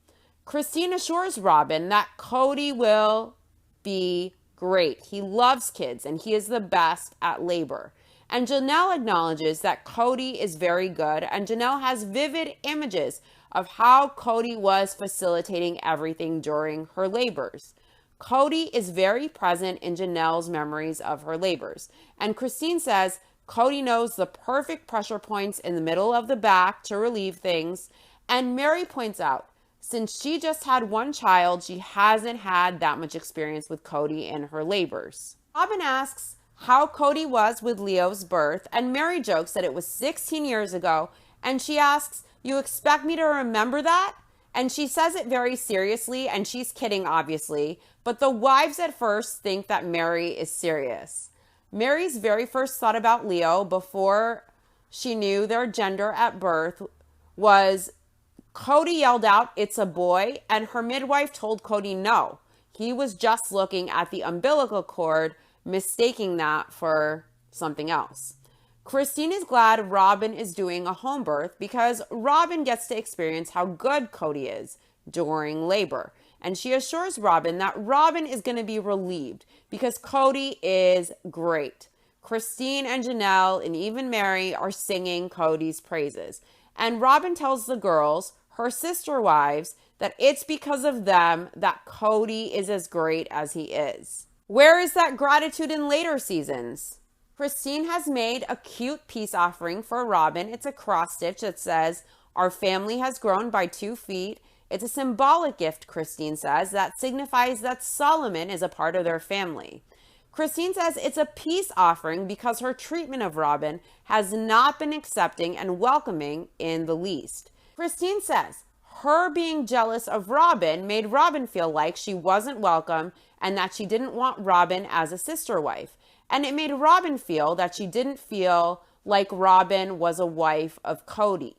[SPEAKER 1] Christine assures Robin that Cody will be great. He loves kids, and he is the best at labor. And Janelle acknowledges that Cody is very good, and Janelle has vivid images of how Cody was facilitating everything during her labors. Cody is very present in Janelle's memories of her labors. And Christine says Cody knows the perfect pressure points in the middle of the back to relieve things. And Mary points out, since she just had one child, she hasn't had that much experience with Cody in her labors. Robin asks how Cody was with Leo's birth, and Mary jokes that it was 16 years ago, and she asks, "You expect me to remember that?" And she says it very seriously, and she's kidding, obviously, but the wives at first think that Mary is serious. Mary's very first thought about Leo before she knew their gender at birth was Cody yelled out, "It's a boy," and her midwife told Cody no. He was just looking at the umbilical cord, mistaking that for something else. Christine is glad Robin is doing a home birth because Robin gets to experience how good Cody is during labor. And she assures Robin that Robin is going to be relieved because Cody is great. Christine and Janelle and even Mary are singing Cody's praises. And Robin tells the girls, her sister wives, that it's because of them that Cody is as great as he is. Where is that gratitude in later seasons? Christine has made a cute peace offering for Robin. It's a cross stitch that says, "Our family has grown by 2 feet." It's a symbolic gift, Christine says, that signifies that Solomon is a part of their family. Christine says it's a peace offering because her treatment of Robin has not been accepting and welcoming in the least. Christine says her being jealous of Robin made Robin feel like she wasn't welcome and that she didn't want Robin as a sister wife. And it made Robin feel that she didn't feel like Robin was a wife of Cody.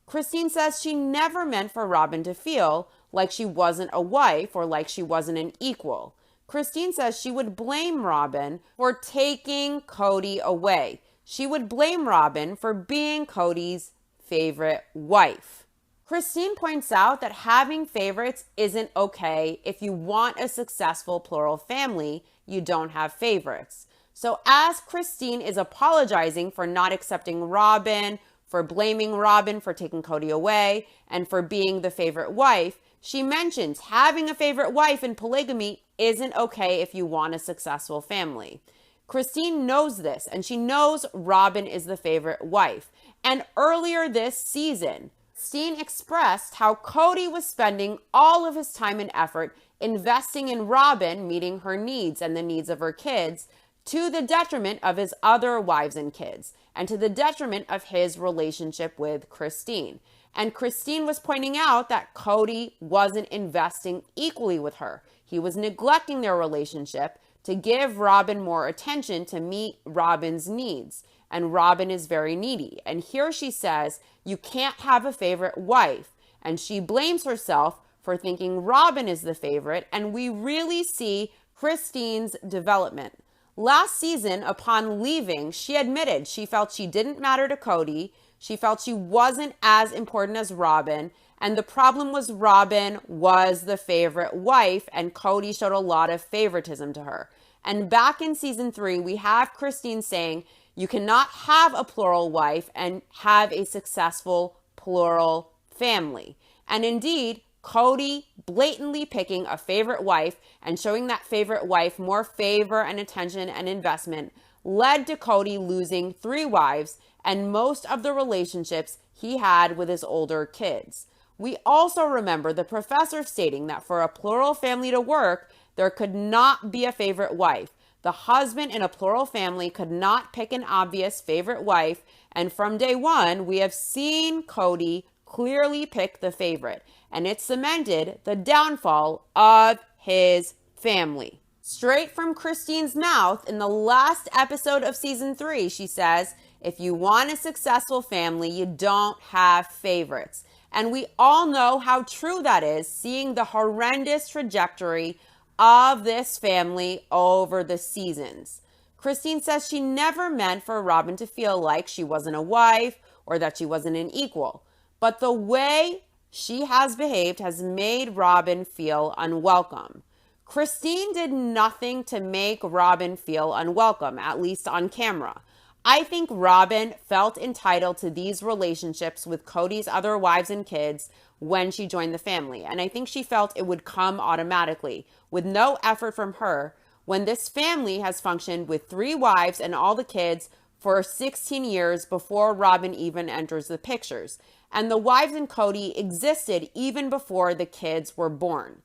[SPEAKER 1] Christine says she never meant for Robin to feel like she wasn't a wife or like she wasn't an equal. Christine says she would blame Robin for taking Cody away. She would blame Robin for being Cody's favorite wife. Christine points out that having favorites isn't okay. If you want a successful plural family, you don't have favorites. So as Christine is apologizing for not accepting Robin, for blaming Robin for taking Cody away, and for being the favorite wife, she mentions having a favorite wife in polygamy isn't okay if you want a successful family. Christine knows this, and she knows Robin is the favorite wife. And earlier this season, Christine expressed how Cody was spending all of his time and effort investing in Robin, meeting her needs and the needs of her kids, to the detriment of his other wives and kids, and to the detriment of his relationship with Christine. And Christine was pointing out that Cody wasn't investing equally with her. He was neglecting their relationship to give Robin more attention to meet Robin's needs. And Robin is very needy. And here she says, you can't have a favorite wife. And she blames herself for thinking Robin is the favorite. And we really see Christine's development. Last season, upon leaving, she admitted she felt she didn't matter to Cody. She felt she wasn't as important as Robin. And the problem was Robin was the favorite wife, and Cody showed a lot of favoritism to her. And back in season 3, we have Christine saying, you cannot have a plural wife and have a successful plural family. And indeed, Cody blatantly picking a favorite wife and showing that favorite wife more favor and attention and investment led to Cody losing 3 wives and most of the relationships he had with his older kids. We also remember the professor stating that for a plural family to work, there could not be a favorite wife. The husband in a plural family could not pick an obvious favorite wife, and from day one, we have seen Cody clearly pick the favorite, and it cemented the downfall of his family. Straight from Christine's mouth, in the last episode of season 3, she says, if you want a successful family, you don't have favorites. And we all know how true that is, seeing the horrendous trajectory of this family over the seasons. Christine says she never meant for Robin to feel like she wasn't a wife or that she wasn't an equal. But the way she has behaved has made Robin feel unwelcome. Christine did nothing to make Robin feel unwelcome, at least on camera. I think Robin felt entitled to these relationships with Cody's other wives and kids when she joined the family. And I think she felt it would come automatically, with no effort from her, when this family has functioned with 3 wives and all the kids for 16 years before Robin even enters the pictures. And the wives and Cody existed even before the kids were born.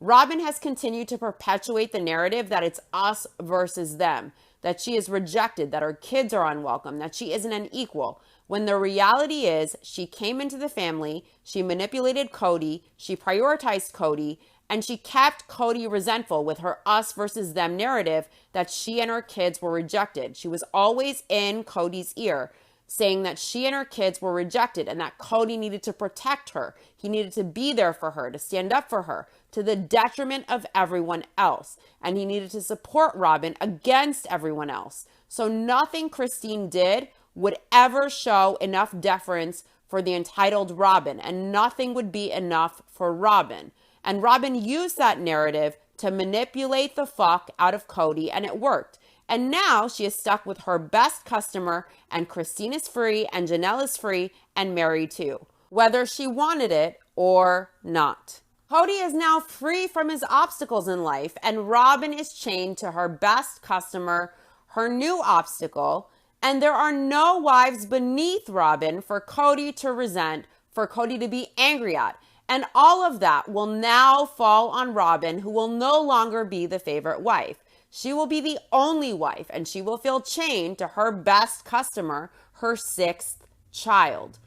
[SPEAKER 1] Robin has continued to perpetuate the narrative that it's us versus them, that she is rejected, that her kids are unwelcome, that she isn't an equal, when the reality is she came into the family, she manipulated Cody, she prioritized Cody, and she kept Cody resentful with her us versus them narrative that she and her kids were rejected. She was always in Cody's ear, saying that she and her kids were rejected and that Cody needed to protect her. He needed to be there for her, to stand up for her, to the detriment of everyone else. And he needed to support Robin against everyone else. So nothing Christine did would ever show enough deference for the entitled Robin, and nothing would be enough for Robin. And Robin used that narrative to manipulate the fuck out of Cody, and it worked. And now she is stuck with her best customer, and Christine is free, and Janelle is free, and Mary too, whether she wanted it or not. Cody is now free from his obstacles in life, and Robin is chained to her best customer, her new obstacle, and there are no wives beneath Robin for Cody to resent, for Cody to be angry at. And all of that will now fall on Robin, who will no longer be the favorite wife. She will be the only wife, and she will feel chained to her best customer, her 6th child.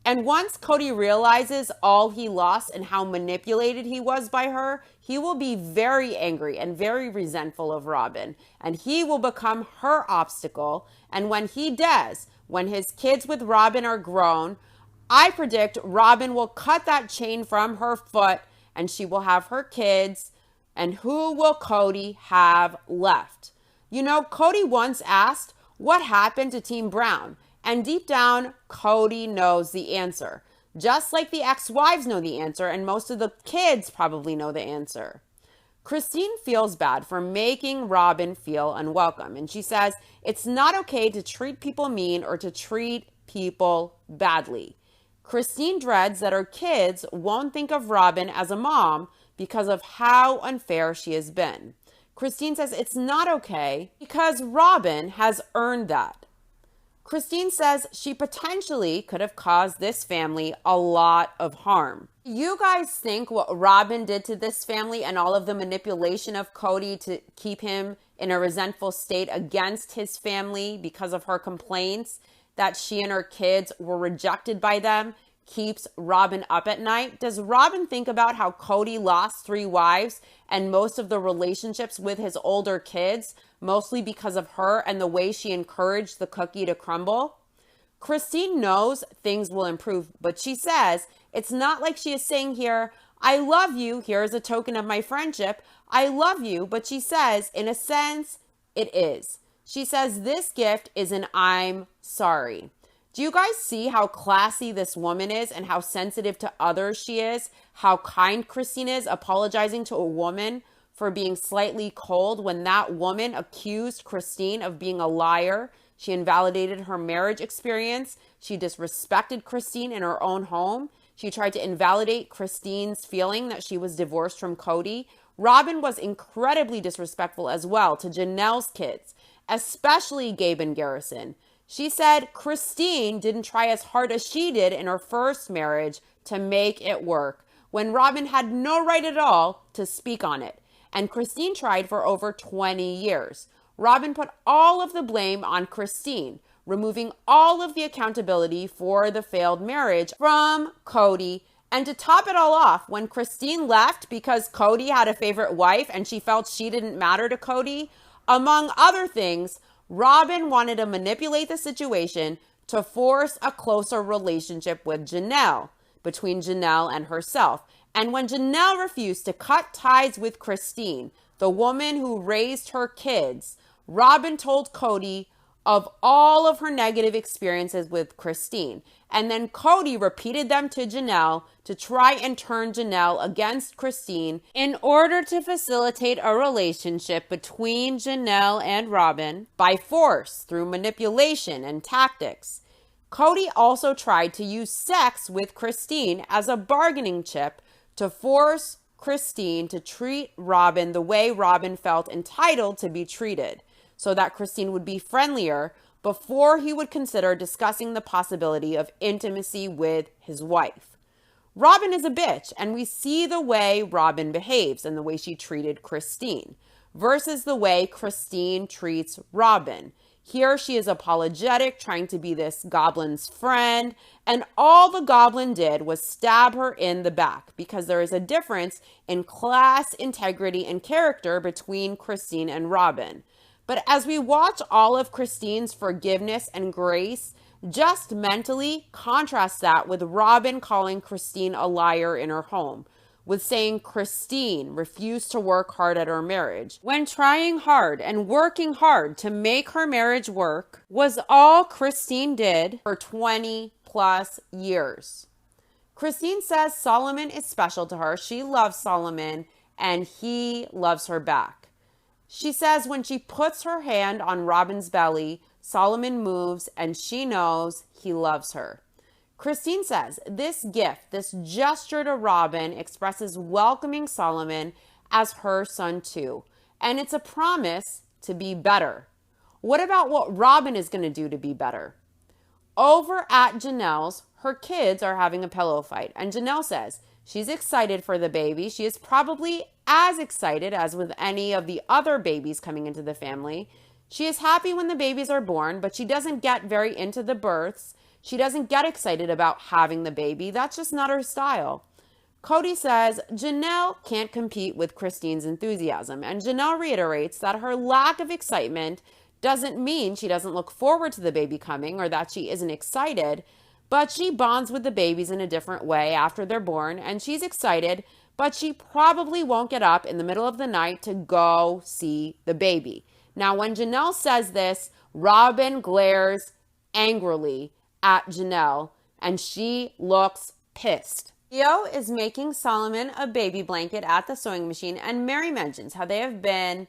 [SPEAKER 1] And once Cody realizes all he lost and how manipulated he was by her, he will be very angry and very resentful of Robin. And he will become her obstacle. And when he does, when his kids with Robin are grown, I predict Robin will cut that chain from her foot and she will have her kids. And who will Cody have left? You know, Cody once asked, what happened to Team Brown? And deep down, Cody knows the answer. Just like the ex-wives know the answer, and most of the kids probably know the answer. Christine feels bad for making Robin feel unwelcome. And she says, it's not okay to treat people mean or to treat people badly. Christine dreads that her kids won't think of Robin as a mom because of how unfair she has been. Christine says it's not okay because Robin has earned that. Christine says she potentially could have caused this family a lot of harm. You guys think what Robin did to this family and all of the manipulation of Cody to keep him in a resentful state against his family because of her complaints that she and her kids were rejected by them keeps Robin up at night? Does Robin think about how Cody lost 3 wives and most of the relationships with his older kids, mostly because of her and the way she encouraged the cookie to crumble? Christine knows things will improve, but she says it's not like she is saying here, I love you, here's a token of my friendship, I love you, but she says, in a sense, it is. She says this gift is an I'm sorry. Do you guys see how classy this woman is and how sensitive to others she is? How kind Christine is, apologizing to a woman for being slightly cold when that woman accused Christine of being a liar. She invalidated her marriage experience. She disrespected Christine in her own home. She tried to invalidate Christine's feeling that she was divorced from Cody. Robin was incredibly disrespectful as well to Janelle's kids, especially Gabe and Garrison. She said Christine didn't try as hard as she did in her first marriage to make it work, when Robin had no right at all to speak on it. And Christine tried for over 20 years. Robin put all of the blame on Christine, removing all of the accountability for the failed marriage from Cody. And to top it all off, when Christine left because Cody had a favorite wife and she felt she didn't matter to Cody, among other things, Robin wanted to manipulate the situation to force a closer relationship with Janelle, between Janelle and herself. And when Janelle refused to cut ties with Christine, the woman who raised her kids, Robin told Cody of all of her negative experiences with Christine. And then Cody repeated them to Janelle to try and turn Janelle against Christine in order to facilitate a relationship between Janelle and Robin by force through manipulation and tactics. Cody also tried to use sex with Christine as a bargaining chip to force Christine to treat Robin the way Robin felt entitled to be treated, so that Christine would be friendlier before he would consider discussing the possibility of intimacy with his wife. Robin is a bitch, and we see the way Robin behaves and the way she treated Christine versus the way Christine treats Robin. Here she is apologetic, trying to be this goblin's friend, and all the goblin did was stab her in the back, because there is a difference in class, integrity, and character between Christine and Robin. But as we watch all of Christine's forgiveness and grace, just mentally contrast that with Robin calling Christine a liar in her home, with saying Christine refused to work hard at her marriage, when trying hard and working hard to make her marriage work was all Christine did for 20 plus years. Christine says Solomon is special to her. She loves Solomon and he loves her back. She says when she puts her hand on Robin's belly, Solomon moves and she knows he loves her. Christine says this gift, this gesture to Robin, expresses welcoming Solomon as her son too. And it's a promise to be better. What about what Robin is going to do to be better? Over at Janelle's, her kids are having a pillow fight. And Janelle says she's excited for the baby. She is probably as excited as with any of the other babies coming into the family. She is happy when the babies are born, but she doesn't get very into the births. She doesn't get excited about having the baby. That's just not her style. Cody says Janelle can't compete with Christine's enthusiasm, and Janelle reiterates that her lack of excitement doesn't mean she doesn't look forward to the baby coming or that she isn't excited, but she bonds with the babies in a different way after they're born, and she's excited, but she probably won't get up in the middle of the night to go see the baby. Now, when Janelle says this, Robin glares angrily at Janelle, and she looks pissed. Theo is making Solomon a baby blanket at the sewing machine, and Mary mentions how they have been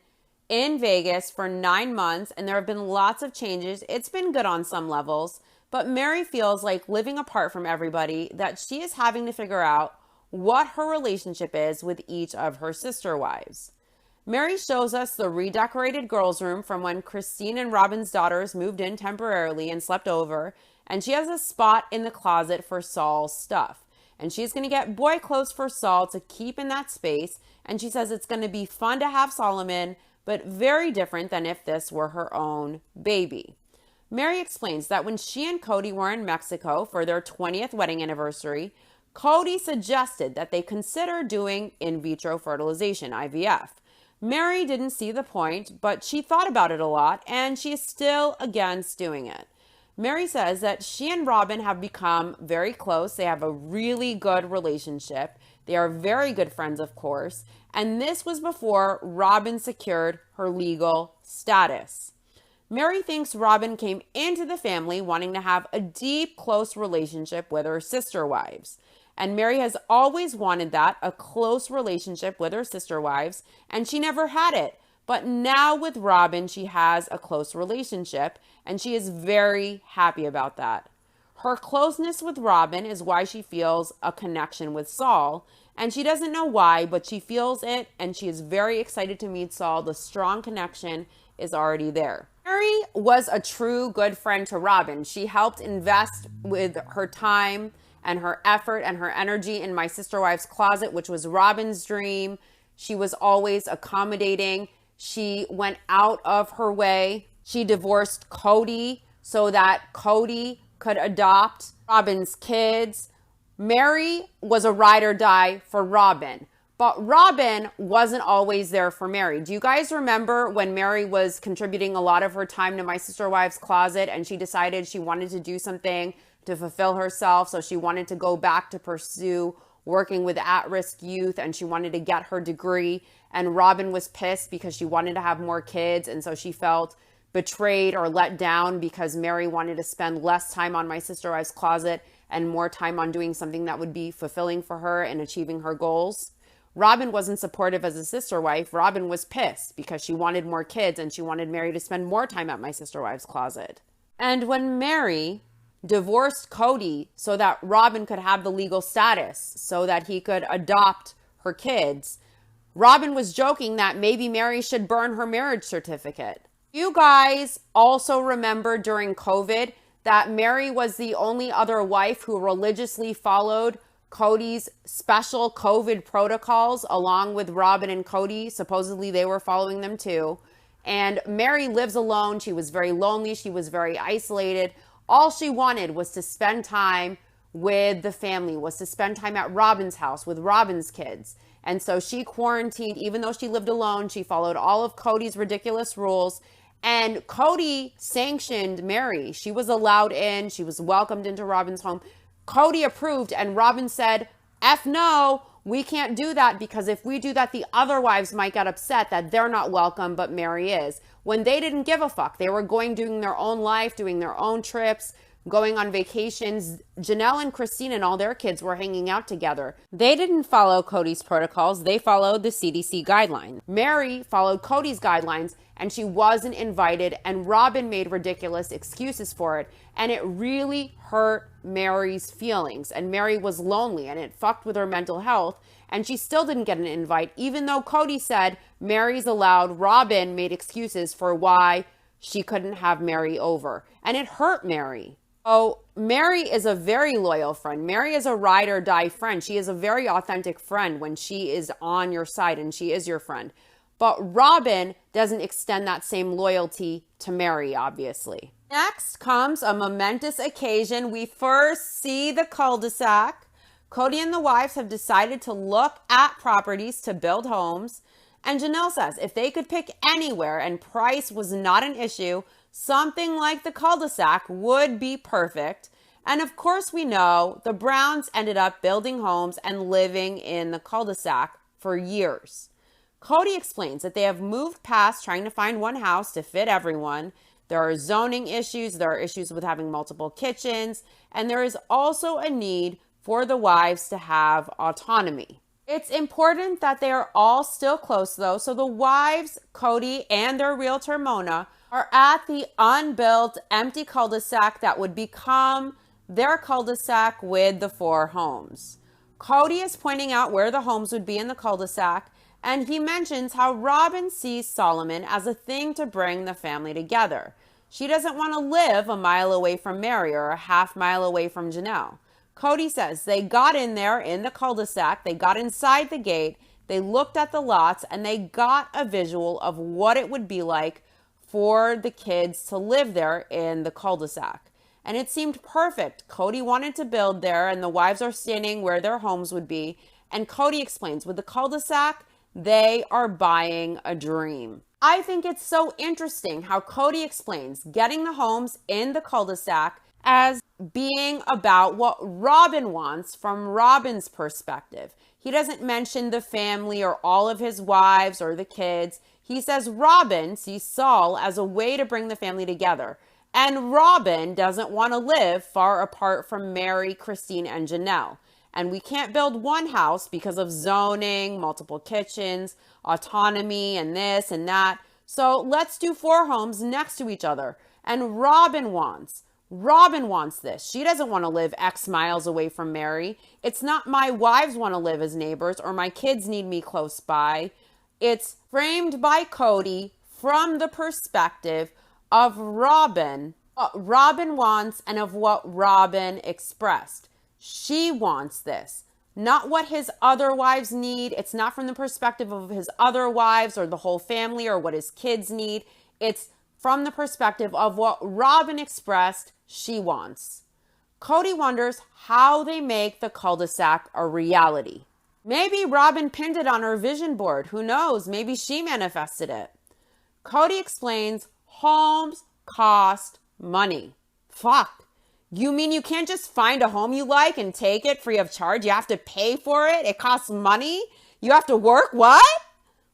[SPEAKER 1] in Vegas for 9 months, and there have been lots of changes. It's been good on some levels, but Mary feels like living apart from everybody, that she is having to figure out what her relationship is with each of her sister wives. Mary shows us the redecorated girls' room from when Christine and Robin's daughters moved in temporarily and slept over, and she has a spot in the closet for Saul's stuff. And she's going to get boy clothes for Saul to keep in that space, and she says it's going to be fun to have Solomon, but very different than if this were her own baby. Mary explains that when she and Cody were in Mexico for their 20th wedding anniversary, Cody suggested that they consider doing in vitro fertilization, IVF. Mary didn't see the point, but she thought about it a lot, and she is still against doing it. Mary says that she and Robin have become very close. They have a really good relationship. They are very good friends, of course, and this was before Robin secured her legal status. Mary thinks Robin came into the family wanting to have a deep, close relationship with her sister wives. And Mary has always wanted that, a close relationship with her sister wives, and she never had it. But now with Robin, she has a close relationship, and she is very happy about that. Her closeness with Robin is why she feels a connection with Saul, and she doesn't know why, but she feels it, and she is very excited to meet Saul. The strong connection is already there. Mary was a true good friend to Robin. She helped invest with her time and her effort and her energy in My Sister Wife's Closet, which was Robin's dream. She was always accommodating. She went out of her way. She divorced Cody so that Cody could adopt Robin's kids. Mary was a ride or die for Robin, but Robin wasn't always there for Mary. Do you guys remember when Mary was contributing a lot of her time to My Sister Wife's Closet and she decided she wanted to do something to fulfill herself? So she wanted to go back to pursue working with at-risk youth, and she wanted to get her degree. And Robin was pissed because she wanted to have more kids, and so she felt betrayed or let down because Mary wanted to spend less time on My Sister Wife's Closet and more time on doing something that would be fulfilling for her and achieving her goals. Robin wasn't supportive as a sister wife. Robin was pissed because she wanted more kids and she wanted Mary to spend more time at My Sister Wife's Closet. And when Mary divorced Cody so that Robin could have the legal status, so that he could adopt her kids, Robin was joking that maybe Mary should burn her marriage certificate. You guys also remember during COVID that Mary was the only other wife who religiously followed Cody's special COVID protocols along with Robin and Cody. Supposedly they were following them too. And Mary lives alone. She was very lonely. She was very isolated. All she wanted was to spend time with the family, was to spend time at Robin's house with Robin's kids. And so she quarantined. Even though she lived alone, she followed all of Cody's ridiculous rules. And Cody sanctioned Mary. She was allowed in. She was welcomed into Robin's home. Cody approved, and Robin said, F no, we can't do that, because if we do that, the other wives might get upset that they're not welcome, but Mary is. When they didn't give a fuck. They were doing their own life, doing their own trips, going on vacations. Janelle and Christine and all their kids were hanging out together. They didn't follow Cody's protocols. They followed the CDC guidelines. Mary followed Cody's guidelines, and she wasn't invited, and Robin made ridiculous excuses for it, and it really hurt Mary's feelings, and Mary was lonely, and it fucked with her mental health, and she still didn't get an invite, even though Cody said Mary's allowed. Robin made excuses for why she couldn't have Mary over, and it hurt Mary. Oh, Mary is a very loyal friend. Mary is a ride or die friend. She is a very authentic friend when she is on your side and she is your friend. But Robin doesn't extend that same loyalty to Mary, obviously. Next comes a momentous occasion. We first see the cul-de-sac. Cody and the wives have decided to look at properties to build homes. And Janelle says if they could pick anywhere and price was not an issue, something like the cul-de-sac would be perfect. And of course we know the Browns ended up building homes and living in the cul-de-sac for years. Cody explains that they have moved past trying to find one house to fit everyone. There are zoning issues, there are issues with having multiple kitchens, and there is also a need for the wives to have autonomy. It's important that they are all still close though, so the wives, Cody and their realtor Mona, are at the unbuilt, empty cul-de-sac that would become their cul-de-sac with the 4 homes. Cody is pointing out where the homes would be in the cul-de-sac, And he mentions how Robin sees Solomon as a thing to bring the family together. She doesn't want to live a mile away from Mary or a half mile away from Janelle. Cody says they got in there in the cul-de-sac, they got inside the gate, they looked at the lots, and they got a visual of what it would be like for the kids to live there in the cul-de-sac. And it seemed perfect. Cody wanted to build there, and the wives are standing where their homes would be. And Cody explains, with the cul-de-sac, they are buying a dream. I think it's so interesting how Cody explains getting the homes in the cul-de-sac as being about what Robin wants from Robin's perspective. He doesn't mention the family or all of his wives or the kids. He says Robin sees Saul as a way to bring the family together. And Robin doesn't want to live far apart from Mary, Christine, and Janelle. And we can't build one house because of zoning, multiple kitchens, autonomy, and this and that. So let's do 4 homes next to each other. And Robin wants this. She doesn't want to live X miles away from Mary. It's not my wives want to live as neighbors or my kids need me close by. It's framed by Cody from the perspective of Robin, what Robin wants and of what Robin expressed. She wants this, not what his other wives need. It's not from the perspective of his other wives or the whole family or what his kids need. It's from the perspective of what Robin expressed she wants. Cody wonders how they make the cul-de-sac a reality. Maybe Robin pinned it on her vision board. Who knows? Maybe she manifested it. Cody explains homes cost money. Fuck. You mean you can't just find a home you like and take it free of charge? You have to pay for it? It costs money? You have to work? What?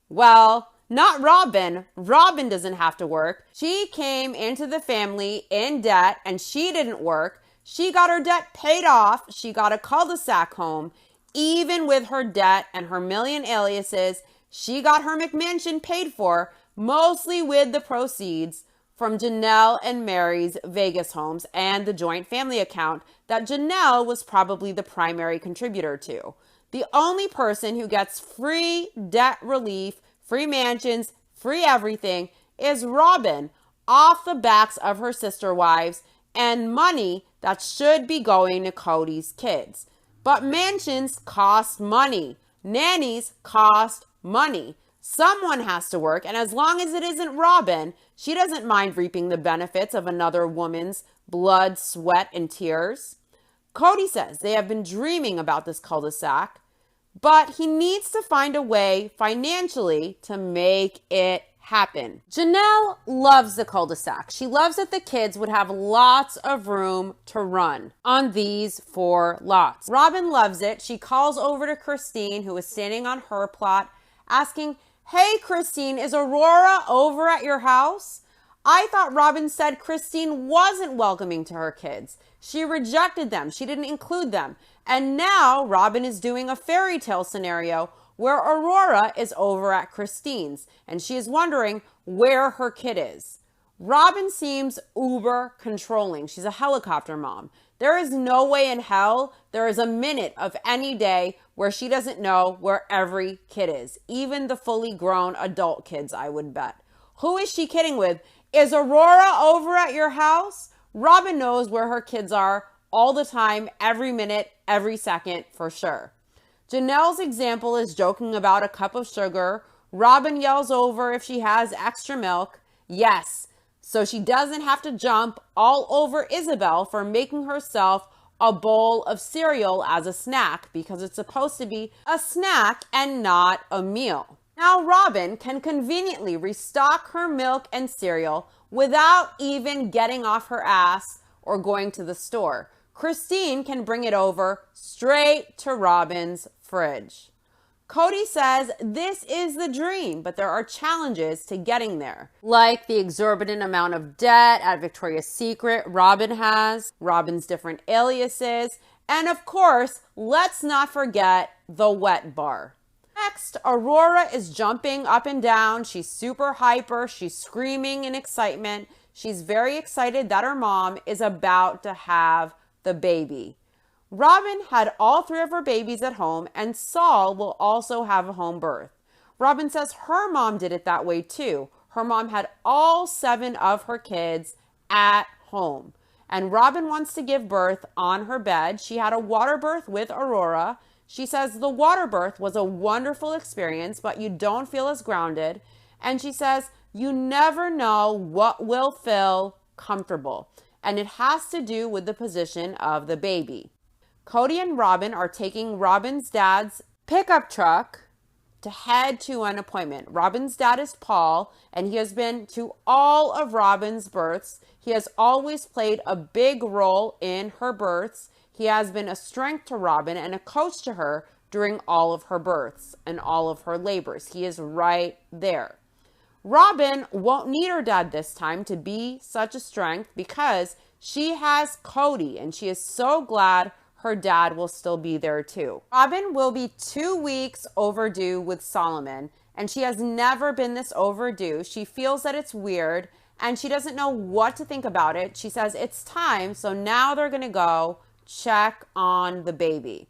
[SPEAKER 1] Well, not Robin. Robin doesn't have to work. She came into the family in debt and she didn't work. She got her debt paid off. She got a cul-de-sac home. Even with her debt and her million aliases, she got her McMansion paid for, mostly with the proceeds from Janelle and Mary's Vegas homes and the joint family account that Janelle was probably the primary contributor to. The only person who gets free debt relief, free mansions, free everything is Robin off the backs of her sister wives and money that should be going to Cody's kids. But mansions cost money. Nannies cost money. Someone has to work, and as long as it isn't Robin, she doesn't mind reaping the benefits of another woman's blood, sweat, and tears. Cody says they have been dreaming about this cul-de-sac, but he needs to find a way financially to make it happen. Janelle loves the cul-de-sac. She loves that the kids would have lots of room to run on these 4 lots. Robin loves it. She calls over to Christine, who is standing on her plot, asking, "Hey, Christine, is Aurora over at your house?" I thought Robin said Christine wasn't welcoming to her kids. She rejected them. She didn't include them. And now Robin is doing a fairy tale scenario where Aurora is over at Christine's and she is wondering where her kid is. Robin seems uber controlling. She's a helicopter mom. There is no way in hell there is a minute of any day where she doesn't know where every kid is, even the fully grown adult kids, I would bet. Who is she kidding with? Is Aurora over at your house? Robin knows where her kids are all the time, every minute, every second, for sure. Janelle's example is joking about a cup of sugar. Robin yells over if she has extra milk. Yes, so she doesn't have to jump all over Isabel for making herself a bowl of cereal as a snack because it's supposed to be a snack and not a meal. Now Robin can conveniently restock her milk and cereal without even getting off her ass or going to the store. Christine can bring it over straight to Robin's fridge. Cody says this is the dream, but there are challenges to getting there, like the exorbitant amount of debt at Victoria's Secret Robin has, Robin's different aliases, and of course, let's not forget the wet bar. Next, Aurora is jumping up and down. She's super hyper. She's screaming in excitement. She's very excited that her mom is about to have the baby. Robin had all 3 of her babies at home, and Saul will also have a home birth. Robin says her mom did it that way too. Her mom had all 7 of her kids at home. And Robin wants to give birth on her bed. She had a water birth with Aurora. She says the water birth was a wonderful experience, but you don't feel as grounded. And she says you never know what will feel comfortable. And it has to do with the position of the baby. Cody and Robin are taking Robin's dad's pickup truck to head to an appointment. Robin's dad is Paul, and he has been to all of Robin's births. He has always played a big role in her births. He has been a strength to Robin and a coach to her during all of her births and all of her labors. He is right there. Robin won't need her dad this time to be such a strength because she has Cody, and she is so glad her dad will still be there too. Robin will be 2 weeks overdue with Solomon, and she has never been this overdue. She feels that it's weird, and she doesn't know what to think about it. She says it's time, so now they're gonna go check on the baby.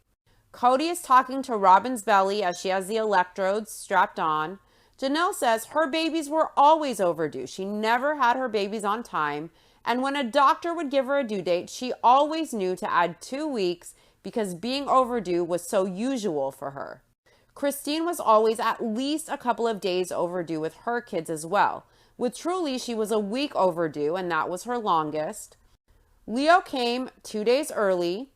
[SPEAKER 1] Cody is talking to Robin's belly as she has the electrodes strapped on. Janelle says her babies were always overdue. She never had her babies on time. And when a doctor would give her a due date, she always knew to add 2 weeks because being overdue was so usual for her. Christine was always at least a couple of days overdue with her kids as well. With Truly, she was a week overdue, and that was her longest. Leo came 2 days early.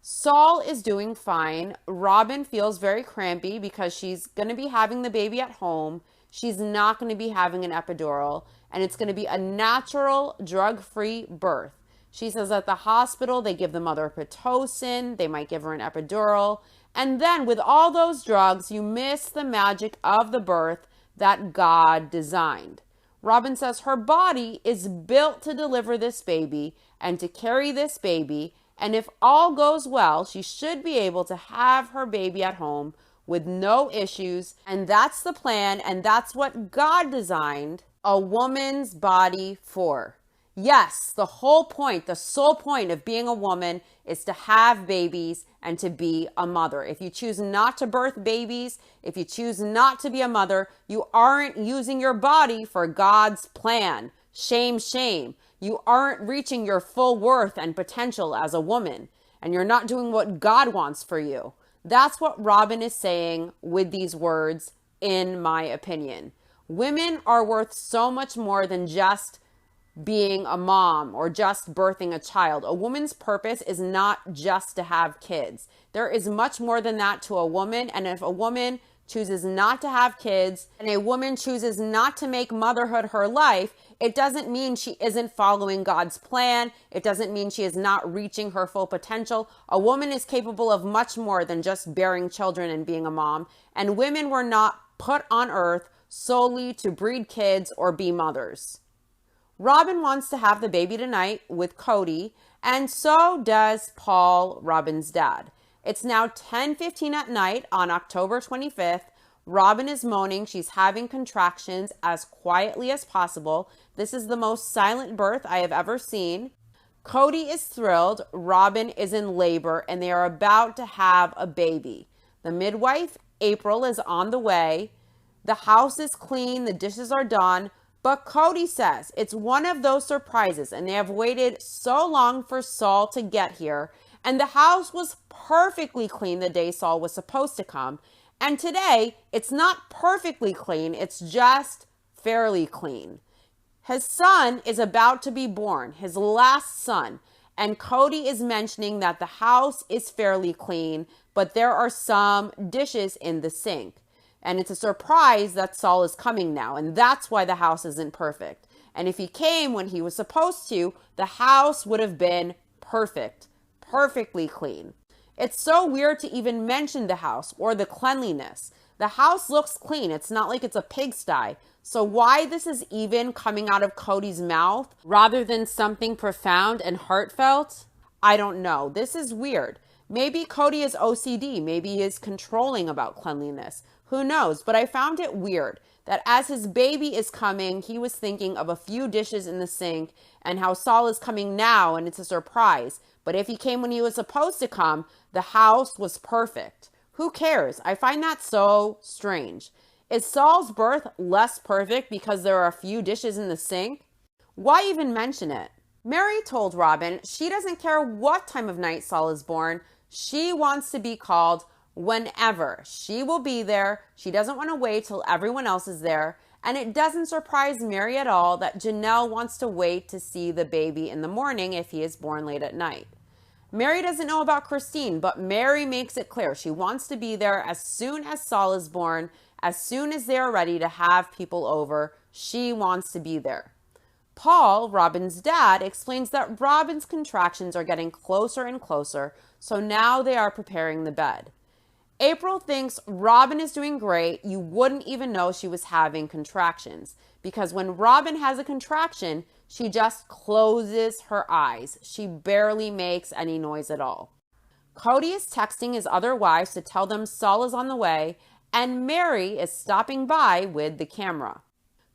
[SPEAKER 1] Saul is doing fine. Robin feels very crampy because she's going to be having the baby at home. She's not going to be having an epidural, and it's going to be a natural, drug-free birth. She says at the hospital, they give the mother Pitocin, they might give her an epidural, and then with all those drugs, you miss the magic of the birth that God designed. Robin says her body is built to deliver this baby and to carry this baby, and if all goes well, she should be able to have her baby at home with no issues, and that's the plan, and that's what God designed a woman's body for. Yes, the whole point, the sole point of being a woman is to have babies and to be a mother. If you choose not to birth babies, if you choose not to be a mother, you aren't using your body for God's plan. Shame, shame. You aren't reaching your full worth and potential as a woman, and you're not doing what God wants for you. That's what Robin is saying with these words, in my opinion. Women are worth so much more than just being a mom or just birthing a child. A woman's purpose is not just to have kids. There is much more than that to a woman, and if a woman chooses not to have kids and a woman chooses not to make motherhood her life, it doesn't mean she isn't following God's plan. It doesn't mean she is not reaching her full potential. A woman is capable of much more than just bearing children and being a mom. And women were not put on earth solely to breed kids or be mothers. Robin wants to have the baby tonight with Cody, and so does Paul, Robin's dad. It's now 10:15 at night on October 25th. Robin is moaning. She's having contractions as quietly as possible. This is the most silent birth I have ever seen. Cody is thrilled. Robin is in labor, and they are about to have a baby. The midwife, April, is on the way. The house is clean. The dishes are done. But Cody says it's one of those surprises, and they have waited so long for Saul to get here. And the house was perfectly clean the day Saul was supposed to come. And today, it's not perfectly clean, it's just fairly clean. His son is about to be born, his last son. And Cody is mentioning that the house is fairly clean, but there are some dishes in the sink. And it's a surprise that Saul is coming now, and that's why the house isn't perfect. And if he came when he was supposed to, the house would have been perfect. Perfectly clean. It's so weird to even mention the house or the cleanliness. The house looks clean. It's not like it's a pigsty. So why this is even coming out of Cody's mouth rather than something profound and heartfelt, I don't know. This is weird. Maybe Cody is OCD. Maybe he is controlling about cleanliness. Who knows? But I found it weird that as his baby is coming, he was thinking of a few dishes in the sink and how Saul is coming now and it's a surprise. But if he came when he was supposed to come, the house was perfect. Who cares? I find that so strange. Is Saul's birth less perfect because there are a few dishes in the sink? Why even mention it? Mary told Robin she doesn't care what time of night Saul is born. She wants to be called whenever. She will be there. She doesn't want to wait till everyone else is there. And it doesn't surprise Mary at all that Janelle wants to wait to see the baby in the morning if he is born late at night. Mary doesn't know about Christine, but Mary makes it clear she wants to be there as soon as Saul is born, as soon as they are ready to have people over. She wants to be there. Paul, Robin's dad, explains that Robin's contractions are getting closer and closer, so now they are preparing the bed. April thinks Robin is doing great. You wouldn't even know she was having contractions because when Robin has a contraction, she just closes her eyes. She barely makes any noise at all. Cody is texting his other wives to tell them Saul is on the way, and Mary is stopping by with the camera.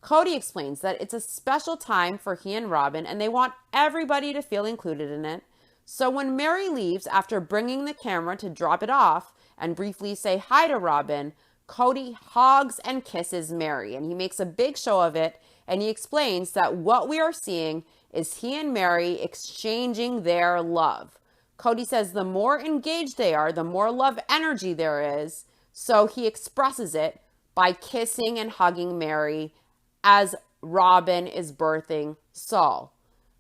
[SPEAKER 1] Cody explains that it's a special time for he and Robin, and they want everybody to feel included in it. So when Mary leaves after bringing the camera to drop it off and briefly say hi to Robin, Cody hugs and kisses Mary, and he makes a big show of it, and he explains that what we are seeing is he and Mary exchanging their love. Cody says the more engaged they are, the more love energy there is, so he expresses it by kissing and hugging Mary as Robin is birthing Saul.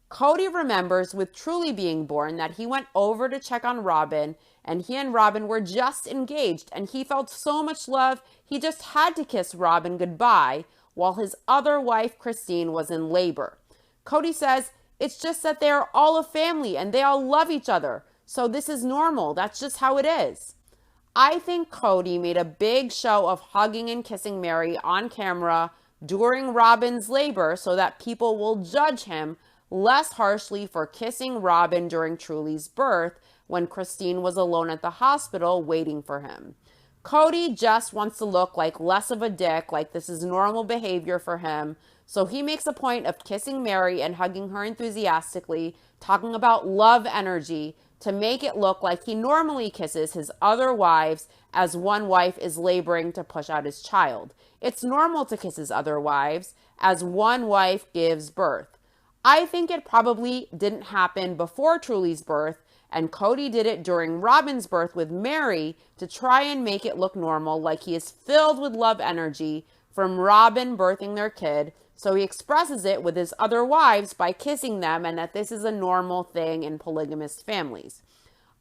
[SPEAKER 1] Cody remembers with Truly being born that he went over to check on Robin, and he and Robin were just engaged, and he felt so much love he just had to kiss Robin goodbye while his other wife Christine was in labor. Cody says it's just that they are all a family and they all love each other, so this is normal. That's just how it is. I think Cody made a big show of hugging and kissing Mary on camera during Robin's labor so that people will judge him less harshly for kissing Robin during Truly's birth when Christine was alone at the hospital waiting for him. Cody just wants to look like less of a dick, like this is normal behavior for him, so he makes a point of kissing Mary and hugging her enthusiastically, talking about love energy to make it look like he normally kisses his other wives as one wife is laboring to push out his child. It's normal to kiss his other wives as one wife gives birth. I think it probably didn't happen before Truly's birth, and Cody did it during Robin's birth with Mary to try and make it look normal, like he is filled with love energy from Robin birthing their kid, so he expresses it with his other wives by kissing them, and that this is a normal thing in polygamous families.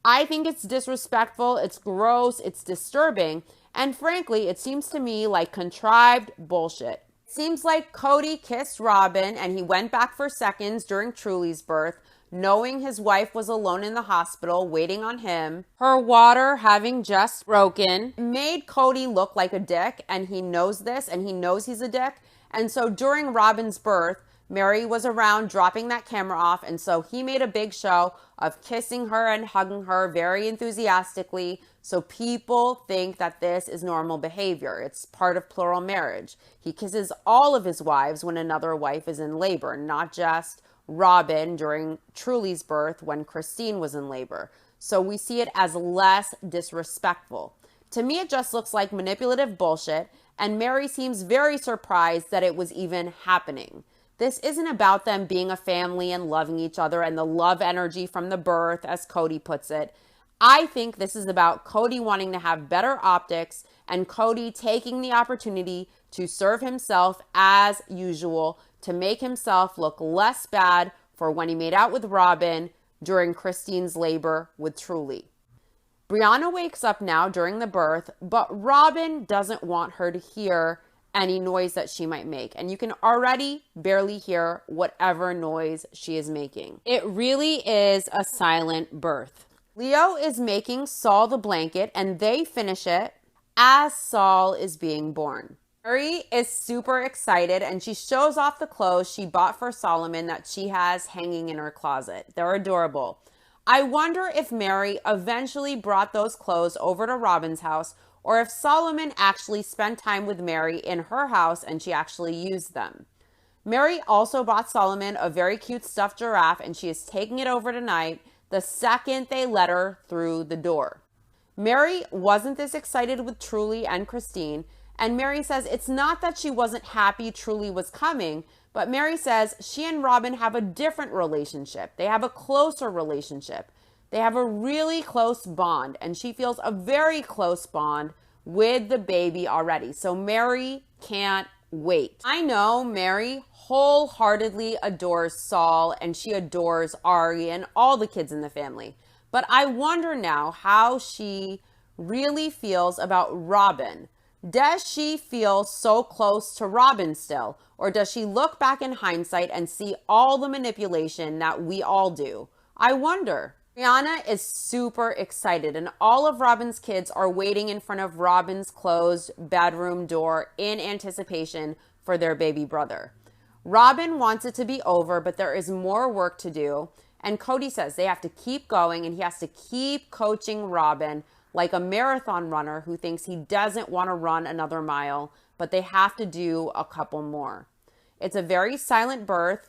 [SPEAKER 1] I think it's disrespectful, it's gross, it's disturbing, and frankly, it seems to me like contrived bullshit. Seems like Cody kissed Robin and he went back for seconds during Truly's birth, knowing his wife was alone in the hospital waiting on him. Her water having just broken made Cody look like a dick, and he knows this and he knows he's a dick. And so during Robin's birth, Mary was around dropping that camera off, and so he made a big show of kissing her and hugging her very enthusiastically, so people think that this is normal behavior. It's part of plural marriage. He kisses all of his wives when another wife is in labor, not just Robin during Truly's birth when Christine was in labor. So we see it as less disrespectful. To me, it just looks like manipulative bullshit, and Mary seems very surprised that it was even happening. This isn't about them being a family and loving each other and the love energy from the birth, as Cody puts it. I think this is about Cody wanting to have better optics and Cody taking the opportunity to serve himself as usual to make himself look less bad for when he made out with Robin during Christine's labor with Truly. Brianna wakes up now during the birth, but Robin doesn't want her to hear any noise that she might make. And you can already barely hear whatever noise she is making. It really is a silent birth. Leo is making Saul the blanket and they finish it as Saul is being born. Mary is super excited and she shows off the clothes she bought for Solomon that she has hanging in her closet. They're adorable. I wonder if Mary eventually brought those clothes over to Robin's house, or if Solomon actually spent time with Mary in her house and she actually used them. Mary also bought Solomon a very cute stuffed giraffe and she is taking it over tonight the second they let her through the door. Mary wasn't this excited with Truly and Christine, And Mary says it's not that she wasn't happy Truly was coming, but Mary says she and Robin have a different relationship. They have a closer relationship. They have a really close bond, and she feels a very close bond with the baby already. So Mary can't wait. I know Mary wholeheartedly adores Saul, and she adores Ari and all the kids in the family. But I wonder now how she really feels about Robin. Does she feel so close to Robin still? Or does she look back in hindsight and see all the manipulation that we all do? I wonder. Brianna is super excited, and all of Robin's kids are waiting in front of Robin's closed bedroom door in anticipation for their baby brother. Robin wants it to be over, but there is more work to do. And Cody says they have to keep going, and he has to keep coaching Robin like a marathon runner who thinks he doesn't want to run another mile, but they have to do a couple more. It's a very silent birth.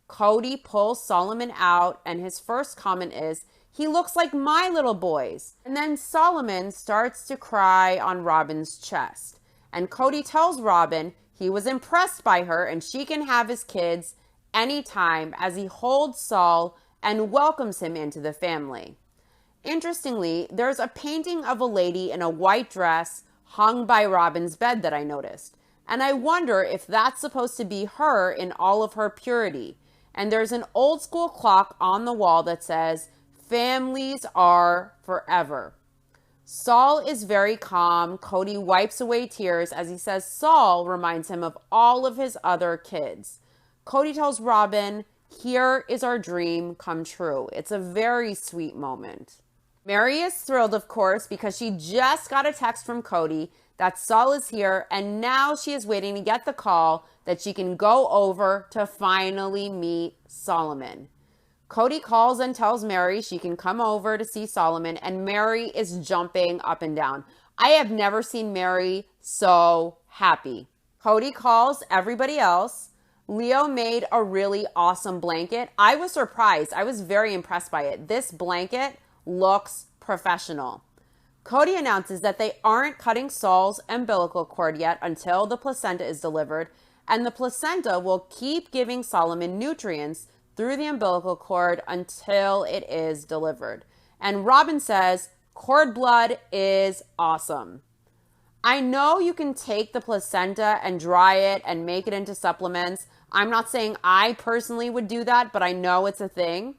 [SPEAKER 1] Cody pulls Solomon out, and his first comment is, "He looks like my little boys." And then Solomon starts to cry on Robin's chest. And Cody tells Robin he was impressed by her and she can have his kids anytime, as he holds Saul and welcomes him into the family. Interestingly, there's a painting of a lady in a white dress hung by Robin's bed that I noticed. And I wonder if that's supposed to be her in all of her purity. And there's an old school clock on the wall that says, "Families are forever." Saul is very calm. Cody wipes away tears as he says Saul reminds him of all of his other kids. Cody tells Robin, "Here is our dream come true." It's a very sweet moment. Mary is thrilled, of course, because she just got a text from Cody that Saul is here, and now she is waiting to get the call that she can go over to finally meet Solomon. Cody calls and tells Mary she can come over to see Solomon, and Mary is jumping up and down. I have never seen Mary so happy. Cody calls everybody else. Leo made a really awesome blanket. I was surprised. I was very impressed by it. This blanket looks professional. Cody announces that they aren't cutting Saul's umbilical cord yet until the placenta is delivered, and the placenta will keep giving Solomon nutrients through the umbilical cord until it is delivered. And Robin says, cord blood is awesome. I know you can take the placenta and dry it and make it into supplements. I'm not saying I personally would do that, but I know it's a thing.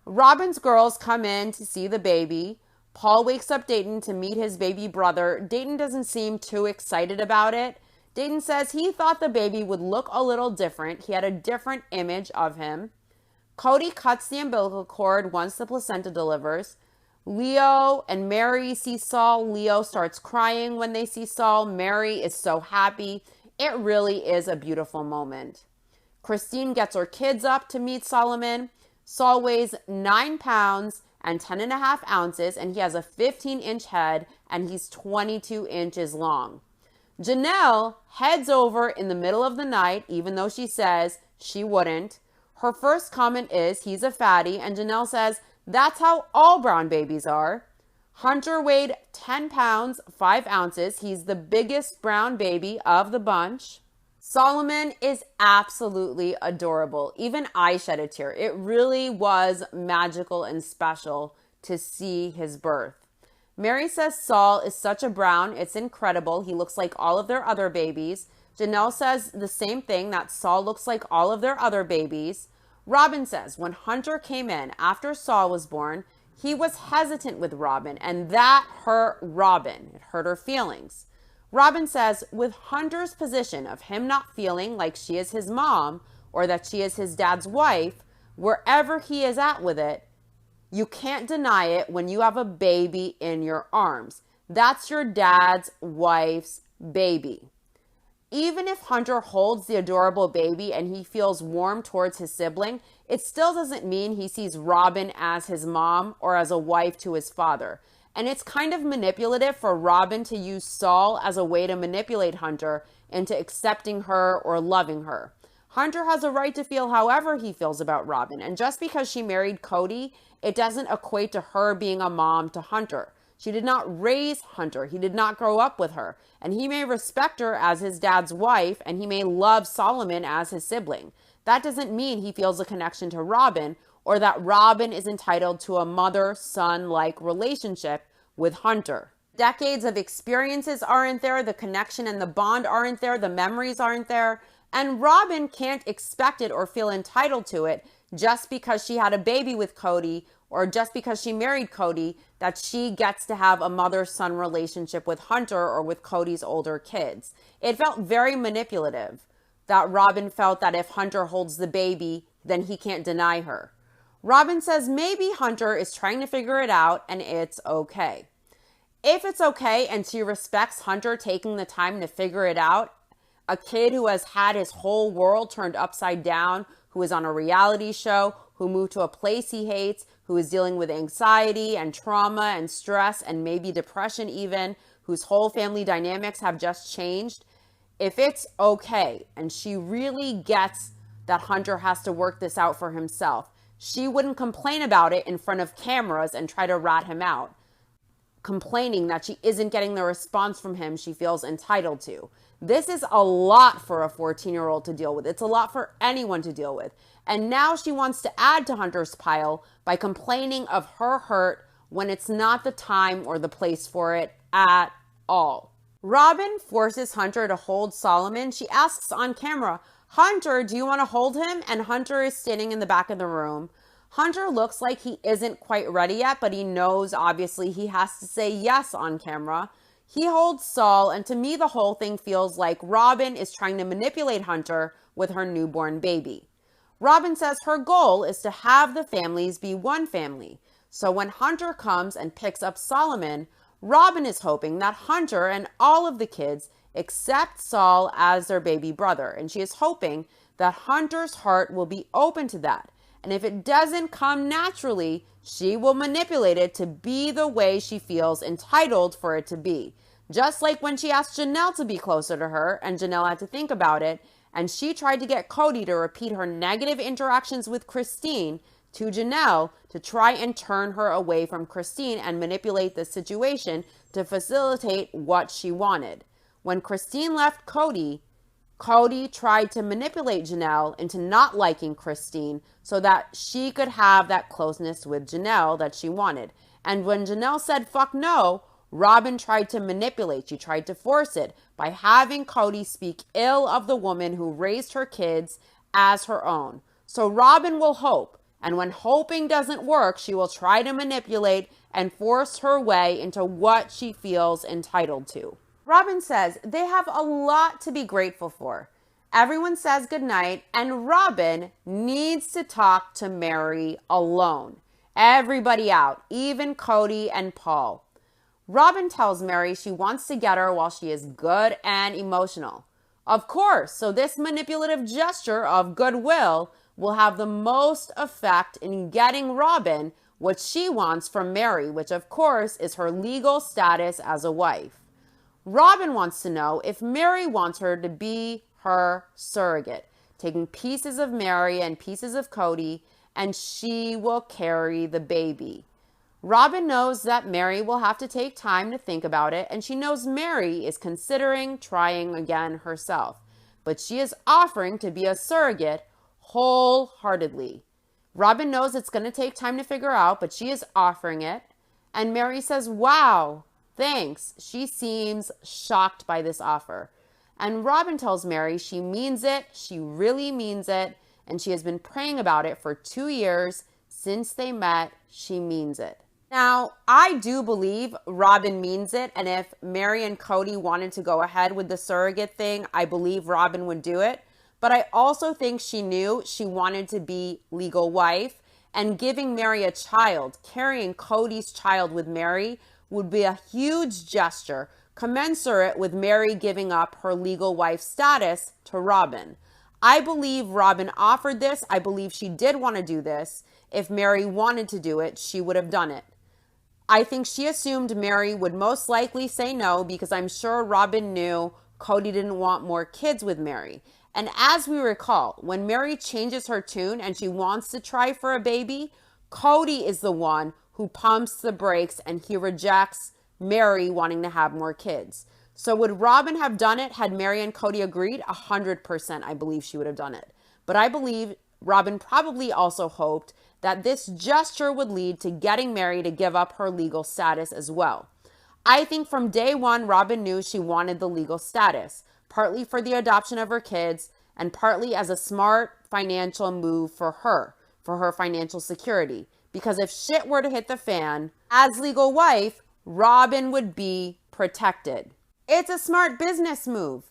[SPEAKER 1] Robin's girls come in to see the baby. Paul wakes up Dayton to meet his baby brother. Dayton doesn't seem too excited about it. Dayton says he thought the baby would look a little different. He had a different image of him. Cody cuts the umbilical cord once the placenta delivers. Leo and Mary see Saul. Leo starts crying when they see Saul. Mary is so happy. It really is a beautiful moment. Christine gets her kids up to meet Solomon. Saul weighs 9 pounds and 10.5 ounces, and he has a 15-inch head, and he's 22 inches long. Janelle heads over in the middle of the night, even though she says she wouldn't. Her first comment is, "He's a fatty," and Janelle says, "That's how all brown babies are." Hunter weighed 10 pounds, 5 ounces. He's the biggest brown baby of the bunch. Solomon is absolutely adorable. Even I shed a tear. It really was magical and special to see his birth. Mary says Saul is such a brown. It's incredible. He looks like all of their other babies. Janelle says the same thing, that Saul looks like all of their other babies. Robin says when Hunter came in after Saul was born, he was hesitant with Robin, and that hurt Robin. It hurt her feelings. Robin says with Hunter's position of him not feeling like she is his mom or that she is his dad's wife, wherever he is at with it, you can't deny it when you have a baby in your arms. That's your dad's wife's baby. Even if Hunter holds the adorable baby and he feels warm towards his sibling, it still doesn't mean he sees Robin as his mom or as a wife to his father. And it's kind of manipulative for Robin to use Saul as a way to manipulate Hunter into accepting her or loving her. Hunter has a right to feel however he feels about Robin. And just because she married Cody, it doesn't equate to her being a mom to Hunter. She did not raise Hunter. He did not grow up with her. And he may respect her as his dad's wife, and he may love Solomon as his sibling. That doesn't mean he feels a connection to Robin, or that Robin is entitled to a mother-son-like relationship with Hunter. Decades of experiences aren't there, the connection and the bond aren't there, the memories aren't there, and Robin can't expect it or feel entitled to it just because she had a baby with Cody or just because she married Cody, that she gets to have a mother-son relationship with Hunter or with Cody's older kids. It felt very manipulative that Robin felt that if Hunter holds the baby, then he can't deny her. Robin says maybe Hunter is trying to figure it out and it's okay. If it's okay and she respects Hunter taking the time to figure it out, a kid who has had his whole world turned upside down, who is on a reality show, who moved to a place he hates, who is dealing with anxiety and trauma and stress and maybe depression even, whose whole family dynamics have just changed. If it's okay and she really gets that Hunter has to work this out for himself, she wouldn't complain about it in front of cameras and try to rat him out, complaining that she isn't getting the response from him she feels entitled to. This is a lot for a 14-year-old to deal with. It's a lot for anyone to deal with. And now she wants to add to Hunter's pile by complaining of her hurt when it's not the time or the place for it at all. Robin forces Hunter to hold Solomon. She asks on camera, "Hunter, do you want to hold him?" And Hunter is standing in the back of the room. Hunter looks like he isn't quite ready yet, but he knows obviously he has to say yes on camera. He holds Saul, and to me the whole thing feels like Robin is trying to manipulate Hunter with her newborn baby. Robin says her goal is to have the families be one family. So when Hunter comes and picks up Solomon, Robin is hoping that Hunter and all of the kids accept Saul as their baby brother. And she is hoping that Hunter's heart will be open to that. And if it doesn't come naturally, she will manipulate it to be the way she feels entitled for it to be. Just like when she asked Janelle to be closer to her, and Janelle had to think about it, and she tried to get Cody to repeat her negative interactions with Christine to Janelle to try and turn her away from Christine and manipulate the situation to facilitate what she wanted. When Christine left Cody, Cody tried to manipulate Janelle into not liking Christine so that she could have that closeness with Janelle that she wanted. And when Janelle said, "fuck no," Robin tried to manipulate. She tried to force it by having Cody speak ill of the woman who raised her kids as her own. So Robin will hope. And when hoping doesn't work, she will try to manipulate and force her way into what she feels entitled to. Robin says they have a lot to be grateful for. Everyone says goodnight, and Robin needs to talk to Mary alone. Everybody out, even Cody and Paul. Robin tells Mary she wants to get her while she is good and emotional. Of course, so this manipulative gesture of goodwill will have the most effect in getting Robin what she wants from Mary, which of course is her legal status as a wife. Robin wants to know if Mary wants her to be her surrogate, taking pieces of Mary and pieces of Cody, and she will carry the baby. Robin knows that Mary will have to take time to think about it, and she knows Mary is considering trying again herself, but she is offering to be a surrogate wholeheartedly. Robin knows it's going to take time to figure out, but she is offering it, and Mary says, "Wow, thanks." She seems shocked by this offer. And Robin tells Mary she means it, she really means it, and she has been praying about it for 2 years since they met. She means it. Now, I do believe Robin means it, and if Mary and Cody wanted to go ahead with the surrogate thing, I believe Robin would do it. But I also think she knew she wanted to be legal wife, and giving Mary a child, carrying Cody's child with Mary, would be a huge gesture, commensurate with Mary giving up her legal wife status to Robin. I believe Robin offered this. I believe she did want to do this. If Mary wanted to do it, she would have done it. I think she assumed Mary would most likely say no because I'm sure Robin knew Cody didn't want more kids with Mary. And as we recall, when Mary changes her tune and she wants to try for a baby, Cody is the one who pumps the brakes and he rejects Mary wanting to have more kids. So would Robin have done it had Mary and Cody agreed? 100%, I believe she would have done it. But I believe Robin probably also hoped that this gesture would lead to getting Mary to give up her legal status as well. I think from day one, Robin knew she wanted the legal status, partly for the adoption of her kids and partly as a smart financial move for her financial security. Because if shit were to hit the fan, as legal wife, Robin would be protected. It's a smart business move.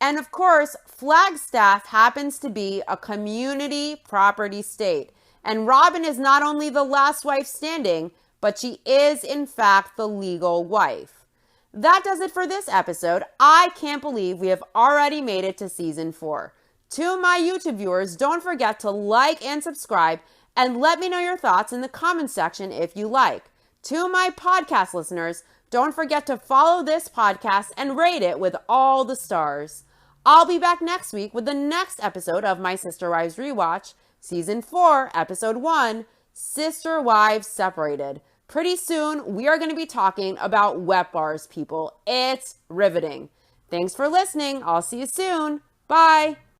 [SPEAKER 1] And of course, Flagstaff happens to be a community property state. And Robin is not only the last wife standing, but she is in fact the legal wife. That does it for this episode. I can't believe we have already made it to season 4. To my YouTube viewers, don't forget to like and subscribe and let me know your thoughts in the comment section if you like. To my podcast listeners, don't forget to follow this podcast and rate it with all the stars. I'll be back next week with the next episode of my Sister Wives Rewatch, Season 4, Episode 1, Sister Wives Separated. Pretty soon, we are going to be talking about wet bars, people. It's riveting. Thanks for listening. I'll see you soon. Bye.